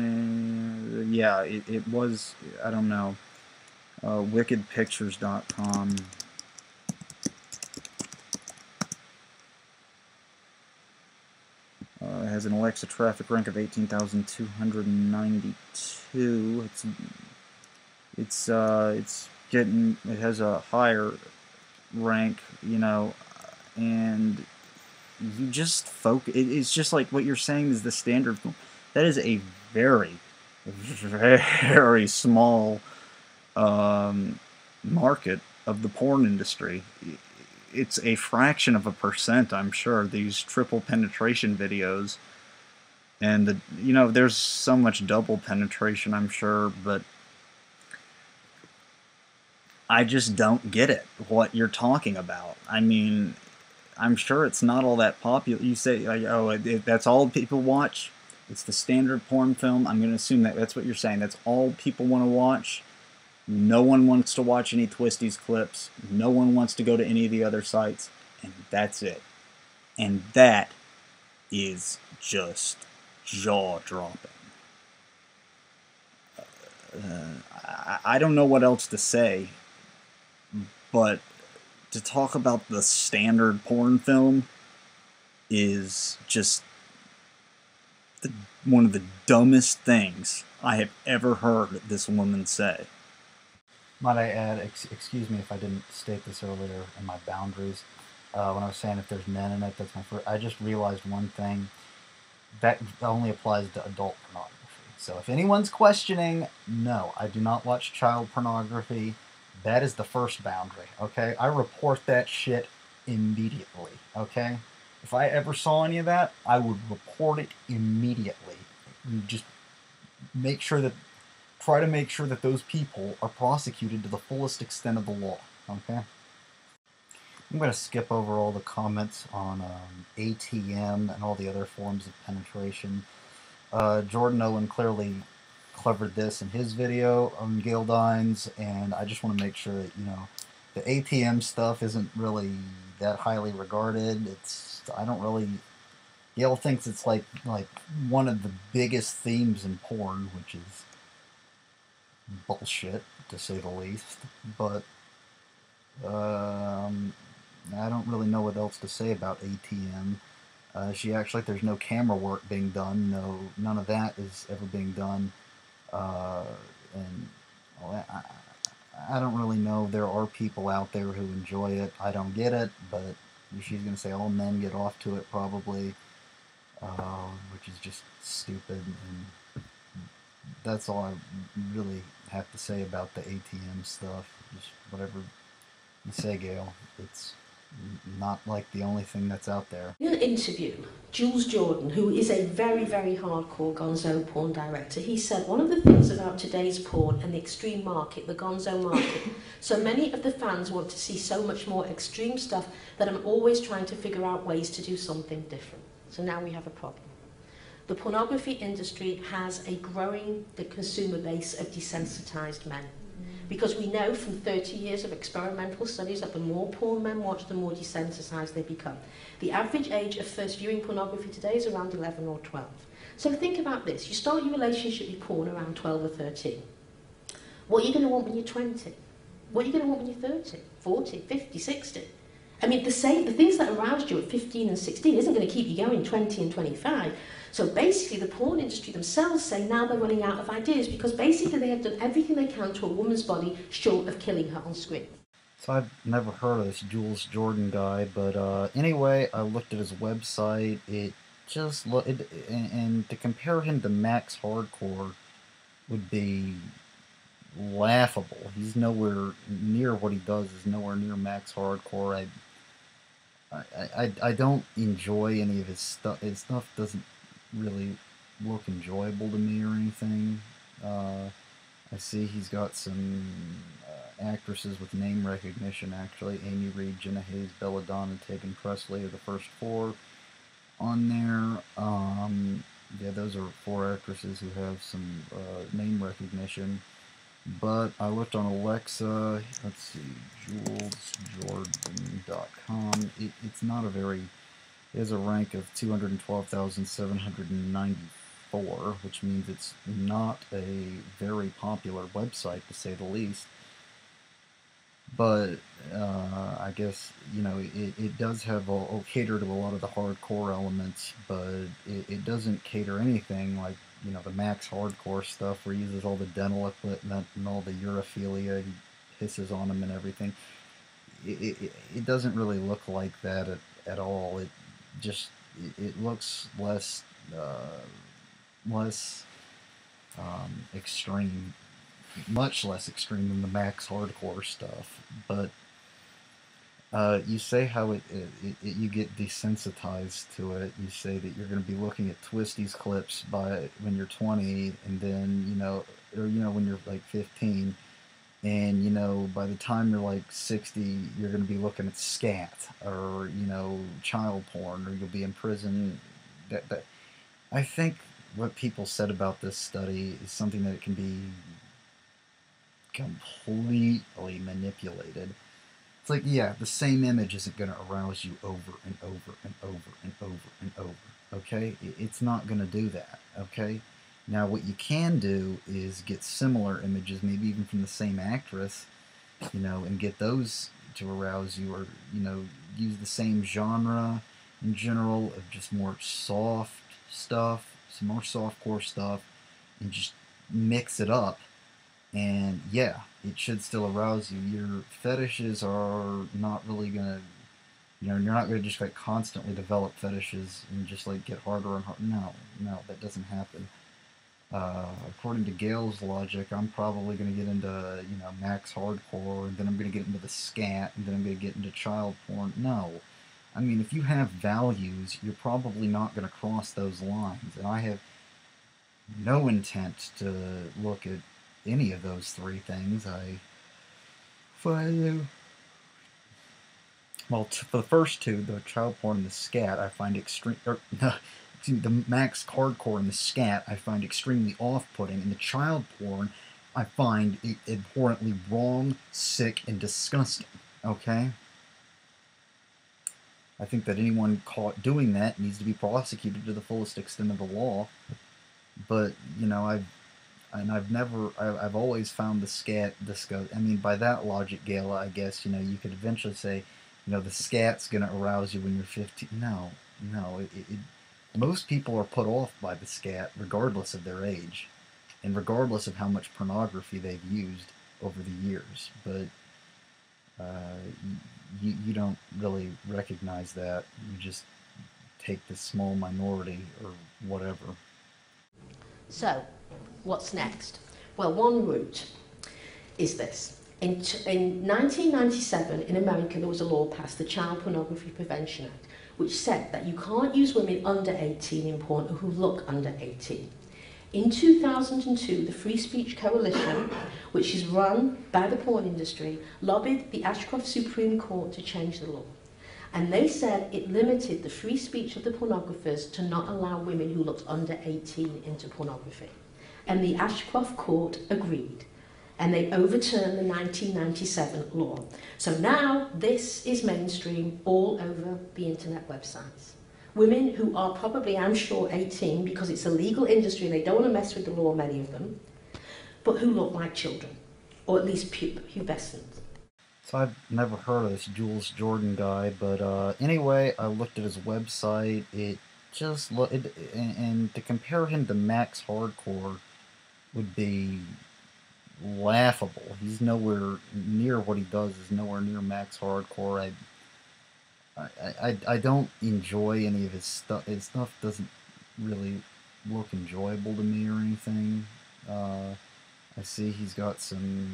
Yeah, it was, I don't know, wickedpictures.com. It has an Alexa traffic rank of 18,292. It has a higher rank, you know, and you just focus. It's just like what you're saying is the standard. That is a very, very small market of the porn industry. It's a fraction of a percent, I'm sure, these triple penetration videos. And, you know, there's so much double penetration, I'm sure, but I just don't get it, what you're talking about. I mean, I'm sure it's not all that popular. You say, like, oh, that's all people watch? It's the standard porn film? I'm going to assume that that's what you're saying. That's all people want to watch? No one wants to watch any Twisties clips. No one wants to go to any of the other sites. And that's it. And that is just jaw-dropping. I don't know what else to say, but to talk about the standard porn film is just one of the dumbest things I have ever heard this woman say. Might I add, excuse me if I didn't state this earlier in my boundaries, when I was saying if there's men in it, that's my first. I just realized one thing. That only applies to adult pornography. So if anyone's questioning, no, I do not watch child pornography. That is the first boundary, okay? I report that shit immediately, okay? If I ever saw any of that, I would report it immediately. You just make sure that, try to make sure that those people are prosecuted to the fullest extent of the law, okay? I'm going to skip over all the comments on ATM and all the other forms of penetration. Jordan Owen clearly covered this in his video on Gail Dines, and I just want to make sure that, you know, the ATM stuff isn't really that highly regarded. I don't really, Gail thinks it's like one of the biggest themes in porn, which is bullshit, to say the least. But I don't really know what else to say about ATM. She acts like there's no camera work being done. No, none of that is ever being done. And well, I don't really know. There are people out there who enjoy it. I don't get it, but she's going to say all men get off to it probably, which is just stupid. And that's all I really have to say about the ATM stuff. Just whatever you say, Gail. It's not like the only thing that's out there. In an interview, Jules Jordan, who is a very, very hardcore gonzo porn director, he said one of the things about today's porn and the extreme market, the gonzo market, so many of the fans want to see so much more extreme stuff that I'm always trying to figure out ways to do something different. So now we have a problem. The pornography industry has a growing consumer base of desensitized men. Because we know from 30 years of experimental studies that the more porn men watch, the more desensitized they become. The average age of first viewing pornography today is around 11 or 12. So think about this. You start your relationship with porn around 12 or 13. What are you going to want when you're 20? What are you going to want when you're 30, 40, 50, 60? I mean, the things that aroused you at 15 and 16 isn't going to keep you going 20 and 25. So basically, the porn industry themselves say now they're running out of ideas because basically they have done everything they can to a woman's body short of killing her on screen. So I've never heard of this Jules Jordan guy, but anyway, I looked at his website. It just and to compare him to Max Hardcore would be laughable. He's nowhere near what he does. Is nowhere near Max Hardcore. I don't enjoy any of his stuff. His stuff doesn't really look enjoyable to me or anything. I see he's got some actresses with name recognition, actually. Amy Reed, Jenna Hayes, Belladonna, Tegan Presley are the first four on there. Yeah, those are four actresses who have some name recognition. But I looked on Alexa, let's see, julesjordan.com. It's not a very, it has a rank of 212,794, which means it's not a very popular website, to say the least. But I guess, you know, it does have cater to a lot of the hardcore elements, but it doesn't cater anything like, you know, the Max Hardcore stuff where he uses all the dental equipment and all the urophilia, he pisses on them and everything. It doesn't really look like that at all. It just, it looks less extreme, much less extreme than the Max Hardcore stuff. But you say how you get desensitized to it. You say that you're going to be looking at Twisties clips when you're 20, and then, you know, or, you know, when you're like 15, and, you know, by the time you're like 60, you're going to be looking at scat or, you know, child porn, or you'll be in prison. I think what people said about this study is something that it can be completely manipulated. It's like, yeah, the same image isn't going to arouse you over and over and over and over and over, okay? It's not going to do that, okay? Now, what you can do is get similar images, maybe even from the same actress, you know, and get those to arouse you, or, you know, use the same genre in general of just more soft stuff, some more softcore stuff, and just mix it up. And yeah, it should still arouse you. Your fetishes are not really gonna, you know, you're not gonna just like constantly develop fetishes and just like get harder and harder. No, that doesn't happen. According to Gail's logic, I'm probably going to get into, you know, max hardcore, and then I'm going to get into the scat, and then I'm going to get into child porn. No. I mean, if you have values, you're probably not going to cross those lines, and I have no intent to look at any of those three things. I find, well, for the first two, the child porn and the scat, I find extreme, the max hardcore and the scat, I find extremely off-putting, and the child porn, I find it abhorrently wrong, sick, and disgusting. Okay? I think that anyone caught doing that needs to be prosecuted to the fullest extent of the law. But, you know, I've always found the scat disgusting. I mean, by that logic, Gail, I guess, you know, you could eventually say, you know, the scat's going to arouse you when you're 15. No, no. Most people are put off by the scat regardless of their age and regardless of how much pornography they've used over the years. But you don't really recognize that. You just take this small minority or whatever. So, what's next? Well, one route is this. In 1997, in America, there was a law passed, the Child Pornography Prevention Act, which said that you can't use women under 18 in porn or who look under 18. In 2002, the Free Speech Coalition, which is run by the porn industry, lobbied the Ashcroft Supreme Court to change the law. And they said it limited the free speech of the pornographers to not allow women who looked under 18 into pornography. And the Ashcroft Court agreed. And they overturned the 1997 law. So now this is mainstream all over the internet websites. Women who are probably, I'm sure, 18 because it's a legal industry and they don't want to mess with the law, many of them, but who look like children, or at least pubescent. So I've never heard of this Jules Jordan guy, but anyway, I looked at his website. It just and to compare him to Max Hardcore would be laughable. He's nowhere near what he does. Is nowhere near Max Hardcore. I don't enjoy any of his stuff. His stuff doesn't really look enjoyable to me or anything. I see he's got some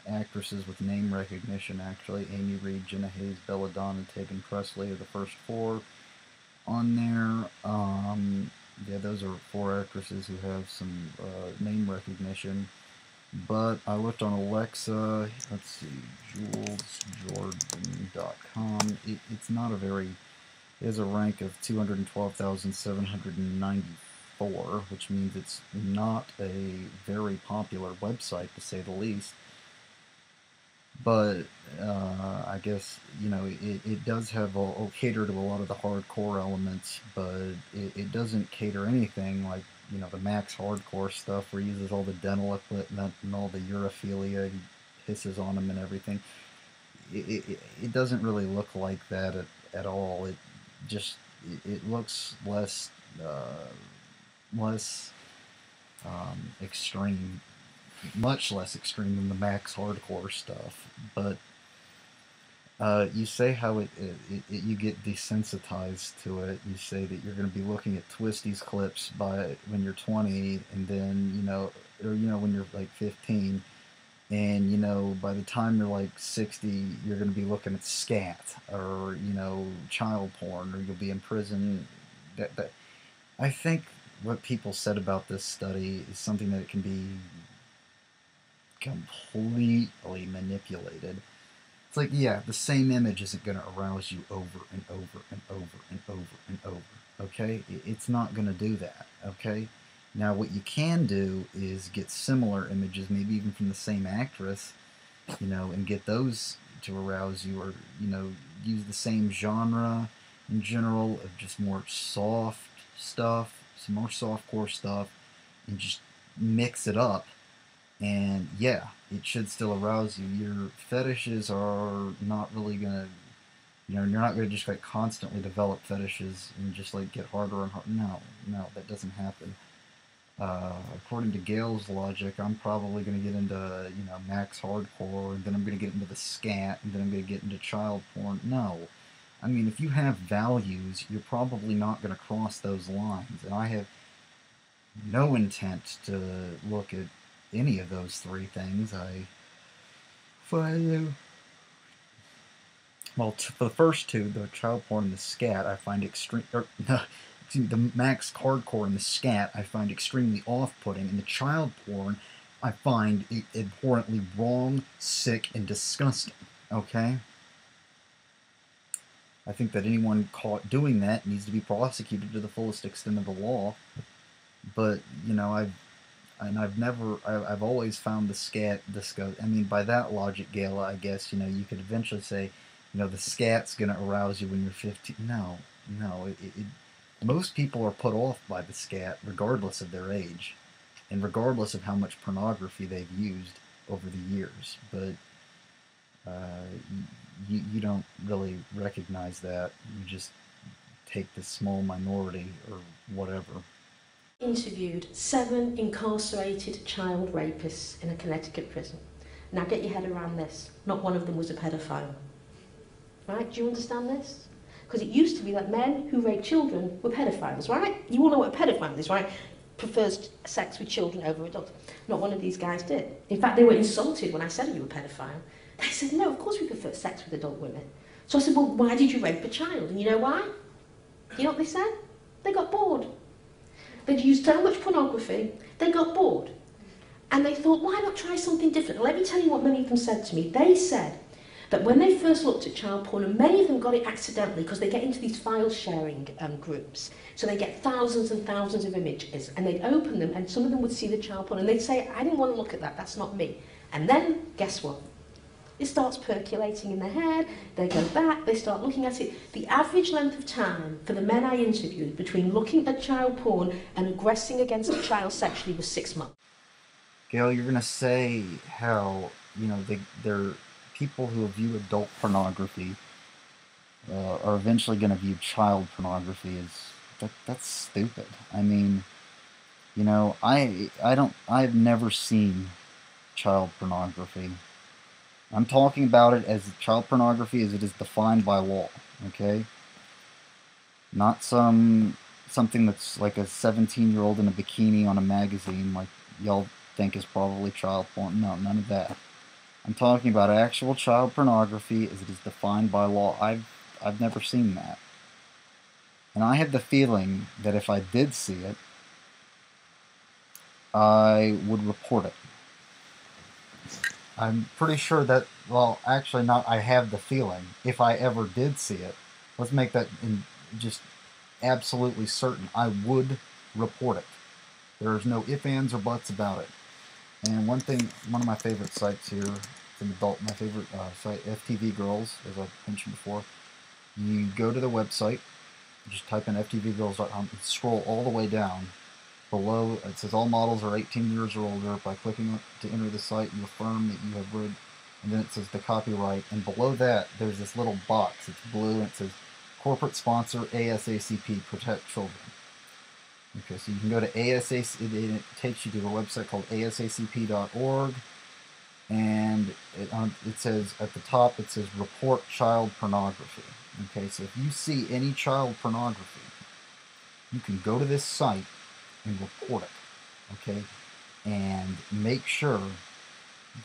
actresses with name recognition, actually. Amy Reed, Jenna Hayes, Belladonna, Tegan Presley are the first four on there. Yeah, those are four actresses who have some name recognition. But I looked on Alexa, let's see, julesjordan.com. It's not a very, it has a rank of 212,794, which means it's not a very popular website, to say the least. But I guess, you know, it does have cater to a lot of the hardcore elements, but it doesn't cater anything like, you know, the Max Hardcore stuff where he uses all the dental equipment and all the urophilia, he pisses on them and everything. It doesn't really look like that at all. It just, it looks less extreme, much less extreme than the Max Hardcore stuff. But you say how you get desensitized to it. You say that you're going to be looking at Twisties clips when you're 20, and then, you know, or, you know, when you're like 15, and, you know, by the time you're like 60, you're going to be looking at scat or, you know, child porn, or you'll be in prison. I think what people said about this study is something that it can be completely manipulated. It's like, yeah, the same image isn't going to arouse you over and over and over and over and over, okay? It's not going to do that, okay? Now, what you can do is get similar images, maybe even from the same actress, you know, and get those to arouse you, or, you know, use the same genre in general of just more soft stuff, some more softcore stuff, and just mix it up. And yeah, it should still arouse you. Your fetishes are not really gonna, you know, you're not gonna just like constantly develop fetishes and just like get harder and harder. No, that doesn't happen. According to Gail's logic, I'm probably gonna get into, you know, Max Hardcore, and then I'm gonna get into the scat, and then I'm gonna get into child porn. No, I mean, if you have values, you're probably not gonna cross those lines, and I have no intent to look at any of those three things. I find, well, for the first two, the child porn and the scat, I find extreme. The max hardcore and the scat, I find extremely off-putting, and the child porn, I find it abhorrently wrong, sick, and disgusting. Okay. I think that anyone caught doing that needs to be prosecuted to the fullest extent of the law. But you know, I've always found the scat disgusting. I mean, by that logic, Gail, I guess you could eventually say, the scat's gonna arouse you when you're 15. No, no. Most people are put off by the scat, regardless of their age, and regardless of how much pornography they've used over the years. But you don't really recognize that. You just take this small minority or whatever. Interviewed 7 incarcerated child rapists in a Connecticut prison. Now get your head around this. Not one of them was a pedophile. Right? Do you understand this? Because it used to be that men who rape children were pedophiles, right? You all know what a pedophile is, right? Prefers sex with children over adults. Not one of these guys did. In fact, they were insulted when I said you were a pedophile. They said, no, of course we prefer sex with adult women. So I said, well, why did you rape a child? And you know why? You know what they said? They got bored. They'd used so much pornography, they got bored. And they thought, why not try something different? Let me tell you what many of them said to me. They said that when they first looked at child porn, and many of them got it accidentally because they get into these file sharing groups. So they get thousands and thousands of images, and they'd open them, and some of them would see the child porn, and they'd say, I didn't want to look at that, that's not me. And then, guess what? It starts percolating in their head, they go back, they start looking at it. The average length of time for the men I interviewed between looking at child porn and aggressing against a child sexually was 6 months. Gail, you're going to say how, they're people who view adult pornography are eventually going to view child pornography as, that's stupid. I mean, I've never seen child pornography. I'm talking about it as child pornography as it is defined by law, okay? Not something that's like a 17-year-old in a bikini on a magazine like y'all think is probably child porn. No, none of that. I'm talking about actual child pornography as it is defined by law. I've never seen that. And I have the feeling that if I did see it, I would report it. I'm pretty sure that, well, actually not, I have the feeling, if I ever did see it, let's make that just absolutely certain, I would report it. There's no ifs, ands, or buts about it. And one of my favorite sites here, it's an adult, my favorite site, FTV Girls, as I mentioned before, you go to the website, just type in ftvgirls.com, and scroll all the way down. Below, it says all models are 18 years or older. By clicking to enter the site, you affirm that you have read, and then it says the copyright. And below that, there's this little box. It's blue, and it says corporate sponsor ASACP, protect children. Okay, so you can go to ASAC, it takes you to a website called asacp.org, and it says at the top, it says report child pornography. Okay, so if you see any child pornography, you can go to this site and report it, okay, and make sure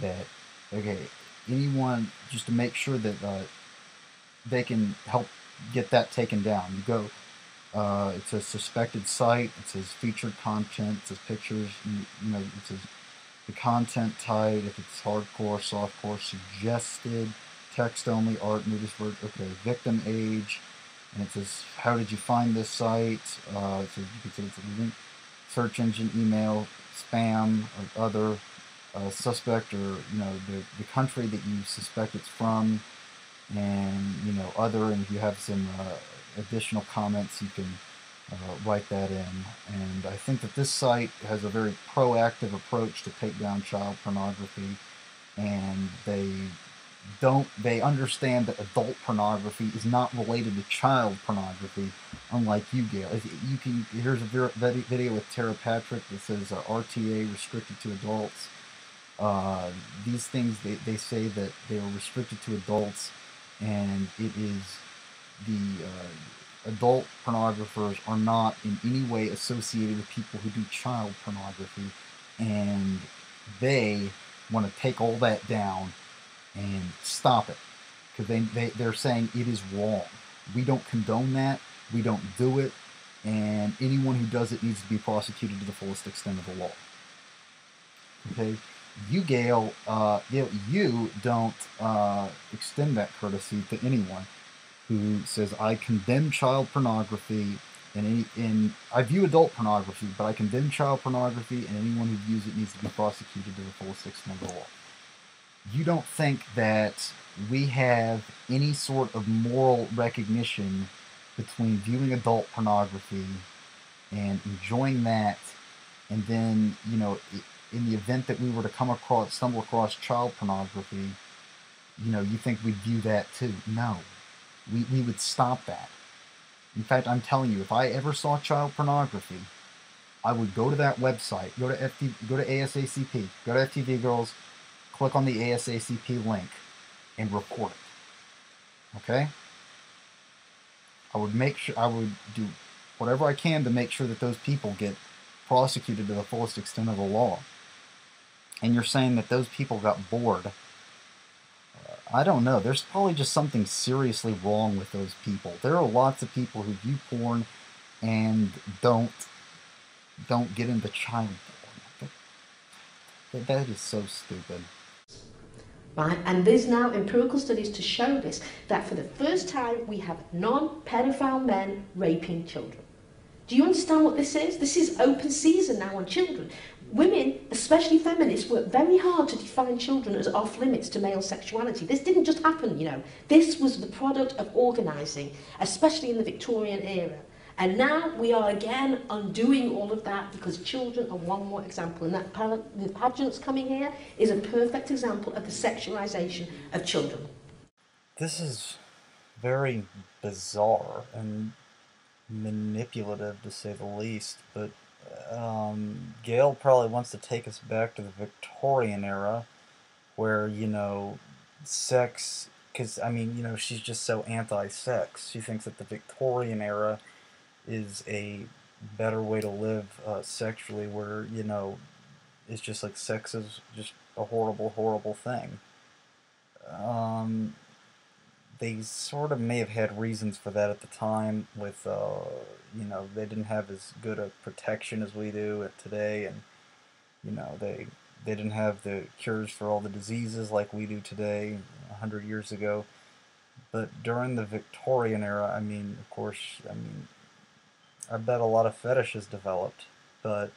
that, okay, anyone, just to make sure that they can help get that taken down. You go, it says suspected site, it says featured content, it says pictures, it says the content type, if it's hardcore, softcore, suggested, text only, art, nudist, okay, victim age, and it says how did you find this site, it says you can say it's a link, search engine, email, spam, or other, suspect, or the country that you suspect it's from, and other. And if you have some additional comments, you can write that in. And I think that this site has a very proactive approach to take down child pornography, and they understand that adult pornography is not related to child pornography, unlike you, Gail. Here's a video with Tara Patrick that says RTA restricted to adults. These things, they say that they are restricted to adults, and it is the adult pornographers are not in any way associated with people who do child pornography, and they want to take all that down and stop it because they're saying it is wrong. We don't condone that. We don't do it. And anyone who does it needs to be prosecuted to the fullest extent of the law. Okay? You, Gail, you don't extend that courtesy to anyone who says, I condemn child pornography and I view adult pornography, but I condemn child pornography, and anyone who views it needs to be prosecuted to the fullest extent of the law. You don't think that we have any sort of moral recognition between viewing adult pornography and enjoying that, and then, in the event that we were to stumble across child pornography, you think we'd view that too? No. We would stop that. In fact, I'm telling you, if I ever saw child pornography, I would go to that website, go to ASACP, go to FTV Girls, click on the ASACP link, and report it. Okay? I would do whatever I can to make sure that those people get prosecuted to the fullest extent of the law. And you're saying that those people got bored. I don't know. There's probably just something seriously wrong with those people. There are lots of people who view porn and don't get into child porn. That is so stupid. Right? And there's now empirical studies to show this, that for the first time we have non-pedophile men raping children. Do you understand what this is? This is open season now on children. Women, especially feminists, work very hard to define children as off limits to male sexuality. This didn't just happen, This was the product of organising, especially in the Victorian era. And now we are again undoing all of that because children are one more example. And the pageants coming here is a perfect example of the sexualisation of children. This is very bizarre and manipulative, to say the least, but Gail probably wants to take us back to the Victorian era where, sex, because, she's just so anti-sex. She thinks that the Victorian era is a better way to live sexually, where, it's just like sex is just a horrible, horrible thing. They sort of may have had reasons for that at the time with, they didn't have as good a protection as we do today, and, they didn't have the cures for all the diseases like we do today 100 years ago. But during the Victorian era, of course, I bet a lot of fetishes developed, but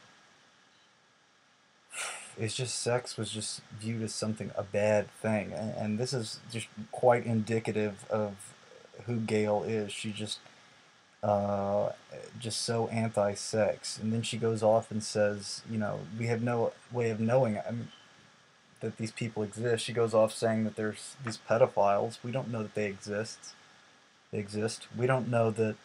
it's just sex was just viewed as a bad thing, and this is just quite indicative of who Gail is. She just so anti-sex, and then she goes off and says, we have no way of knowing that these people exist. She goes off saying that there's these pedophiles. We don't know that they exist. We don't know that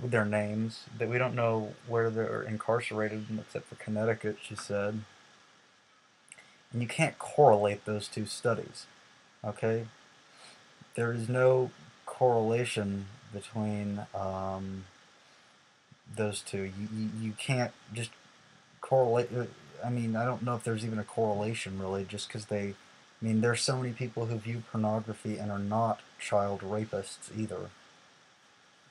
their names, that we don't know where they're incarcerated, except for Connecticut, she said. And you can't correlate those two studies, okay? There is no correlation between those two. You can't just correlate. I don't know if there's even a correlation, really, just because there's so many people who view pornography and are not child rapists either.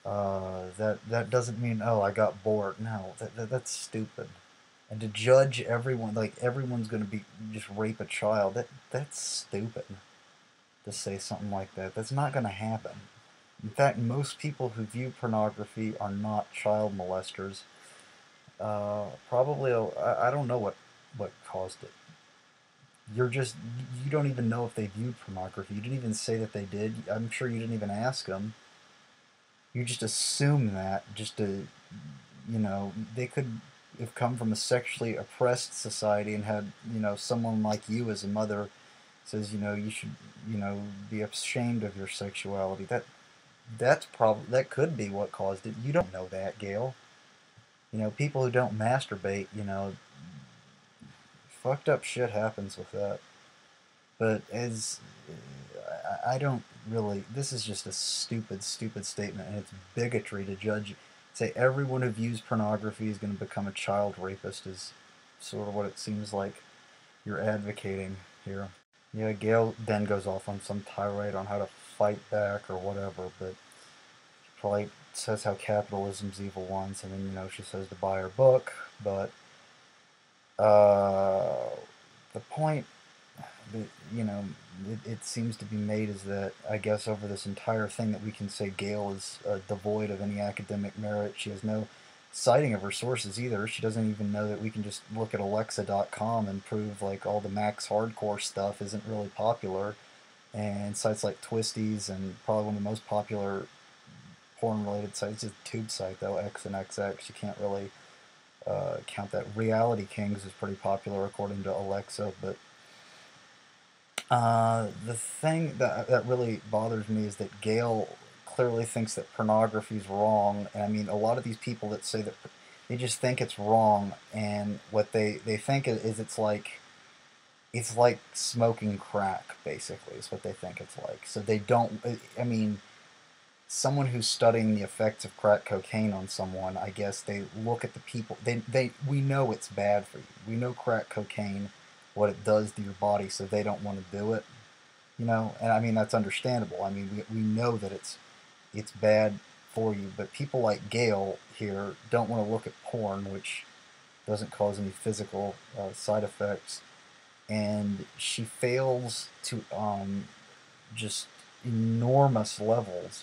That doesn't mean, oh, I got bored. No, that's stupid. And to judge everyone, like everyone's going to just rape a child, that's stupid. To say something like that. That's not going to happen. In fact, most people who view pornography are not child molesters. Probably, I don't know what caused it. You don't even know if they viewed pornography. You didn't even say that they did. I'm sure you didn't even ask them. You just assume that, just to, they could have come from a sexually oppressed society and had, someone like you as a mother says, you should, be ashamed of your sexuality. That could be what caused it. You don't know that, Gail. People who don't masturbate, fucked up shit happens with that. But I don't really. This is just a stupid, stupid statement, and it's bigotry to judge. Say everyone who views pornography is going to become a child rapist is sort of what it seems like you're advocating here. Yeah, Gail then goes off on some tirade on how to fight back or whatever, but she probably says how capitalism's evil once, and then she says to buy her book, but uh, the point that it seems to be made is that I guess over this entire thing that we can say Gail is devoid of any academic merit. She has no citing of her sources either. She doesn't even know that we can just look at Alexa.com and prove like all the Max Hardcore stuff isn't really popular, and sites like Twisties and probably one of the most popular porn-related sites is a tube site though, X and XX. You can't really count that. Reality Kings is pretty popular according to Alexa, but the thing that really bothers me is that Gail clearly thinks that pornography is wrong. And I mean, a lot of these people that say that they just think it's wrong, and what they think is it's like smoking crack, basically, is what they think it's like. So they don't. I mean, someone who's studying the effects of crack cocaine on someone, I guess they look at the people. We know it's bad for you. We know crack cocaine, what it does to your body, so they don't want to do it. And I mean that's understandable. I mean we know that it's bad for you, but people like Gail here don't want to look at porn, which doesn't cause any physical side effects, and she fails to just enormous levels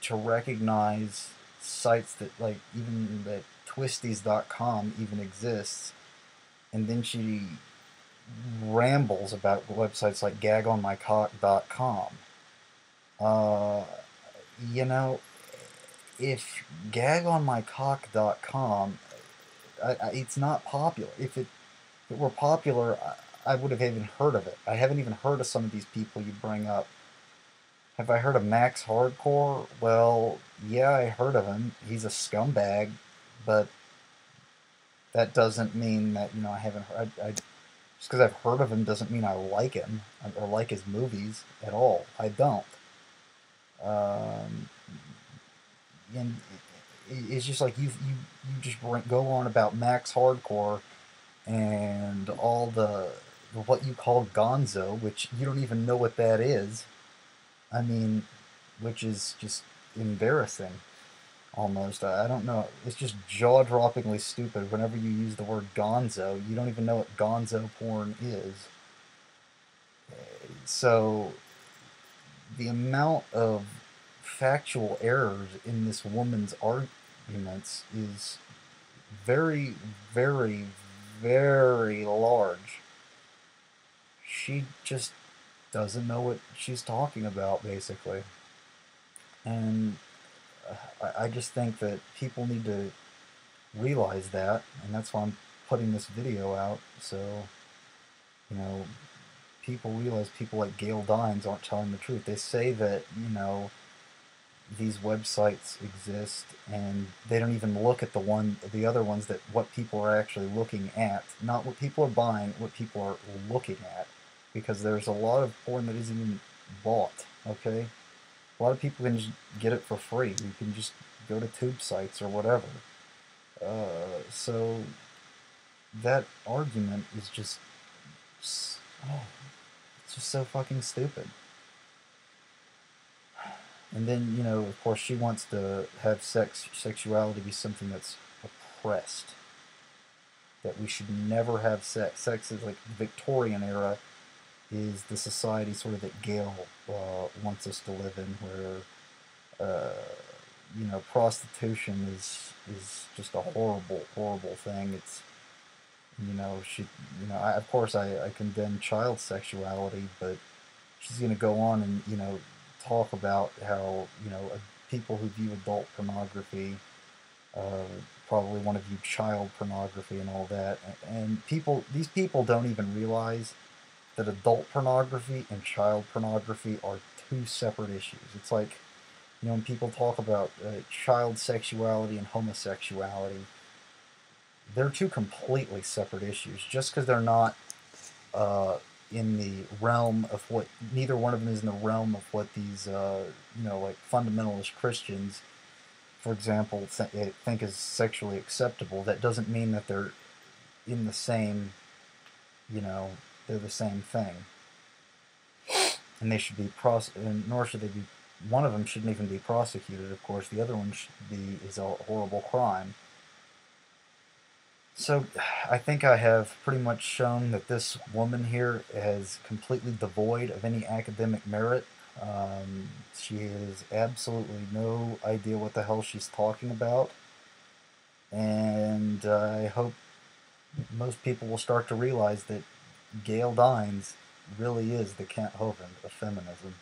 to recognize sites that like even that twisties.com even exists, and then she rambles about websites like gagonmycock.com. Uh, you know, if gagonmycock.com, it's not popular. If it were popular, I would have even heard of it. I haven't even heard of some of these people you bring up. Have I heard of Max Hardcore? Well, yeah, I heard of him. He's a scumbag, but that doesn't mean that I haven't heard. Just because I've heard of him doesn't mean I like him or like his movies at all. I don't. And it's just like you just go on about Max Hardcore and all the what you call Gonzo, which you don't even know what that is. I mean, which is just embarrassing almost. I don't know. It's just jaw-droppingly stupid. Whenever you use the word Gonzo, you don't even know what Gonzo porn is. So the amount of factual errors in this woman's arguments is very, very, very large. She just doesn't know what she's talking about, basically. And I just think that people need to realize that, and that's why I'm putting this video out, so, people realize people like Gail Dines aren't telling the truth. They say that, these websites exist, and they don't even look at the other ones that what people are actually looking at, not what people are buying, what people are looking at, because there's a lot of porn that isn't even bought. Okay, a lot of people can just get it for free. You can just go to tube sites or whatever. So that argument is just, oh, it's just so fucking stupid. And then, of course, she wants to have sexuality be something that's oppressed. That we should never have sex. Sex is like the Victorian era is the society sort of that Gail wants us to live in, where, prostitution is just a horrible, horrible thing. It's, of course I condemn child sexuality, but she's going to go on and, talk about how people who view adult pornography probably want to view child pornography and all that, and these people don't even realize that adult pornography and child pornography are two separate issues. It's like when people talk about child sexuality and homosexuality, they're two completely separate issues. Just because they're not in the realm of what, neither one of them is in the realm of what these like fundamentalist Christians, for example, think is sexually acceptable. That doesn't mean that they're in the same, they're the same thing, and they should be and nor should they be. One of them shouldn't even be prosecuted. Of course, the other one is a horrible crime. So, I think I have pretty much shown that this woman here is completely devoid of any academic merit. She has absolutely no idea what the hell she's talking about. And I hope most people will start to realize that Gail Dines really is the Kent Hovind of feminism.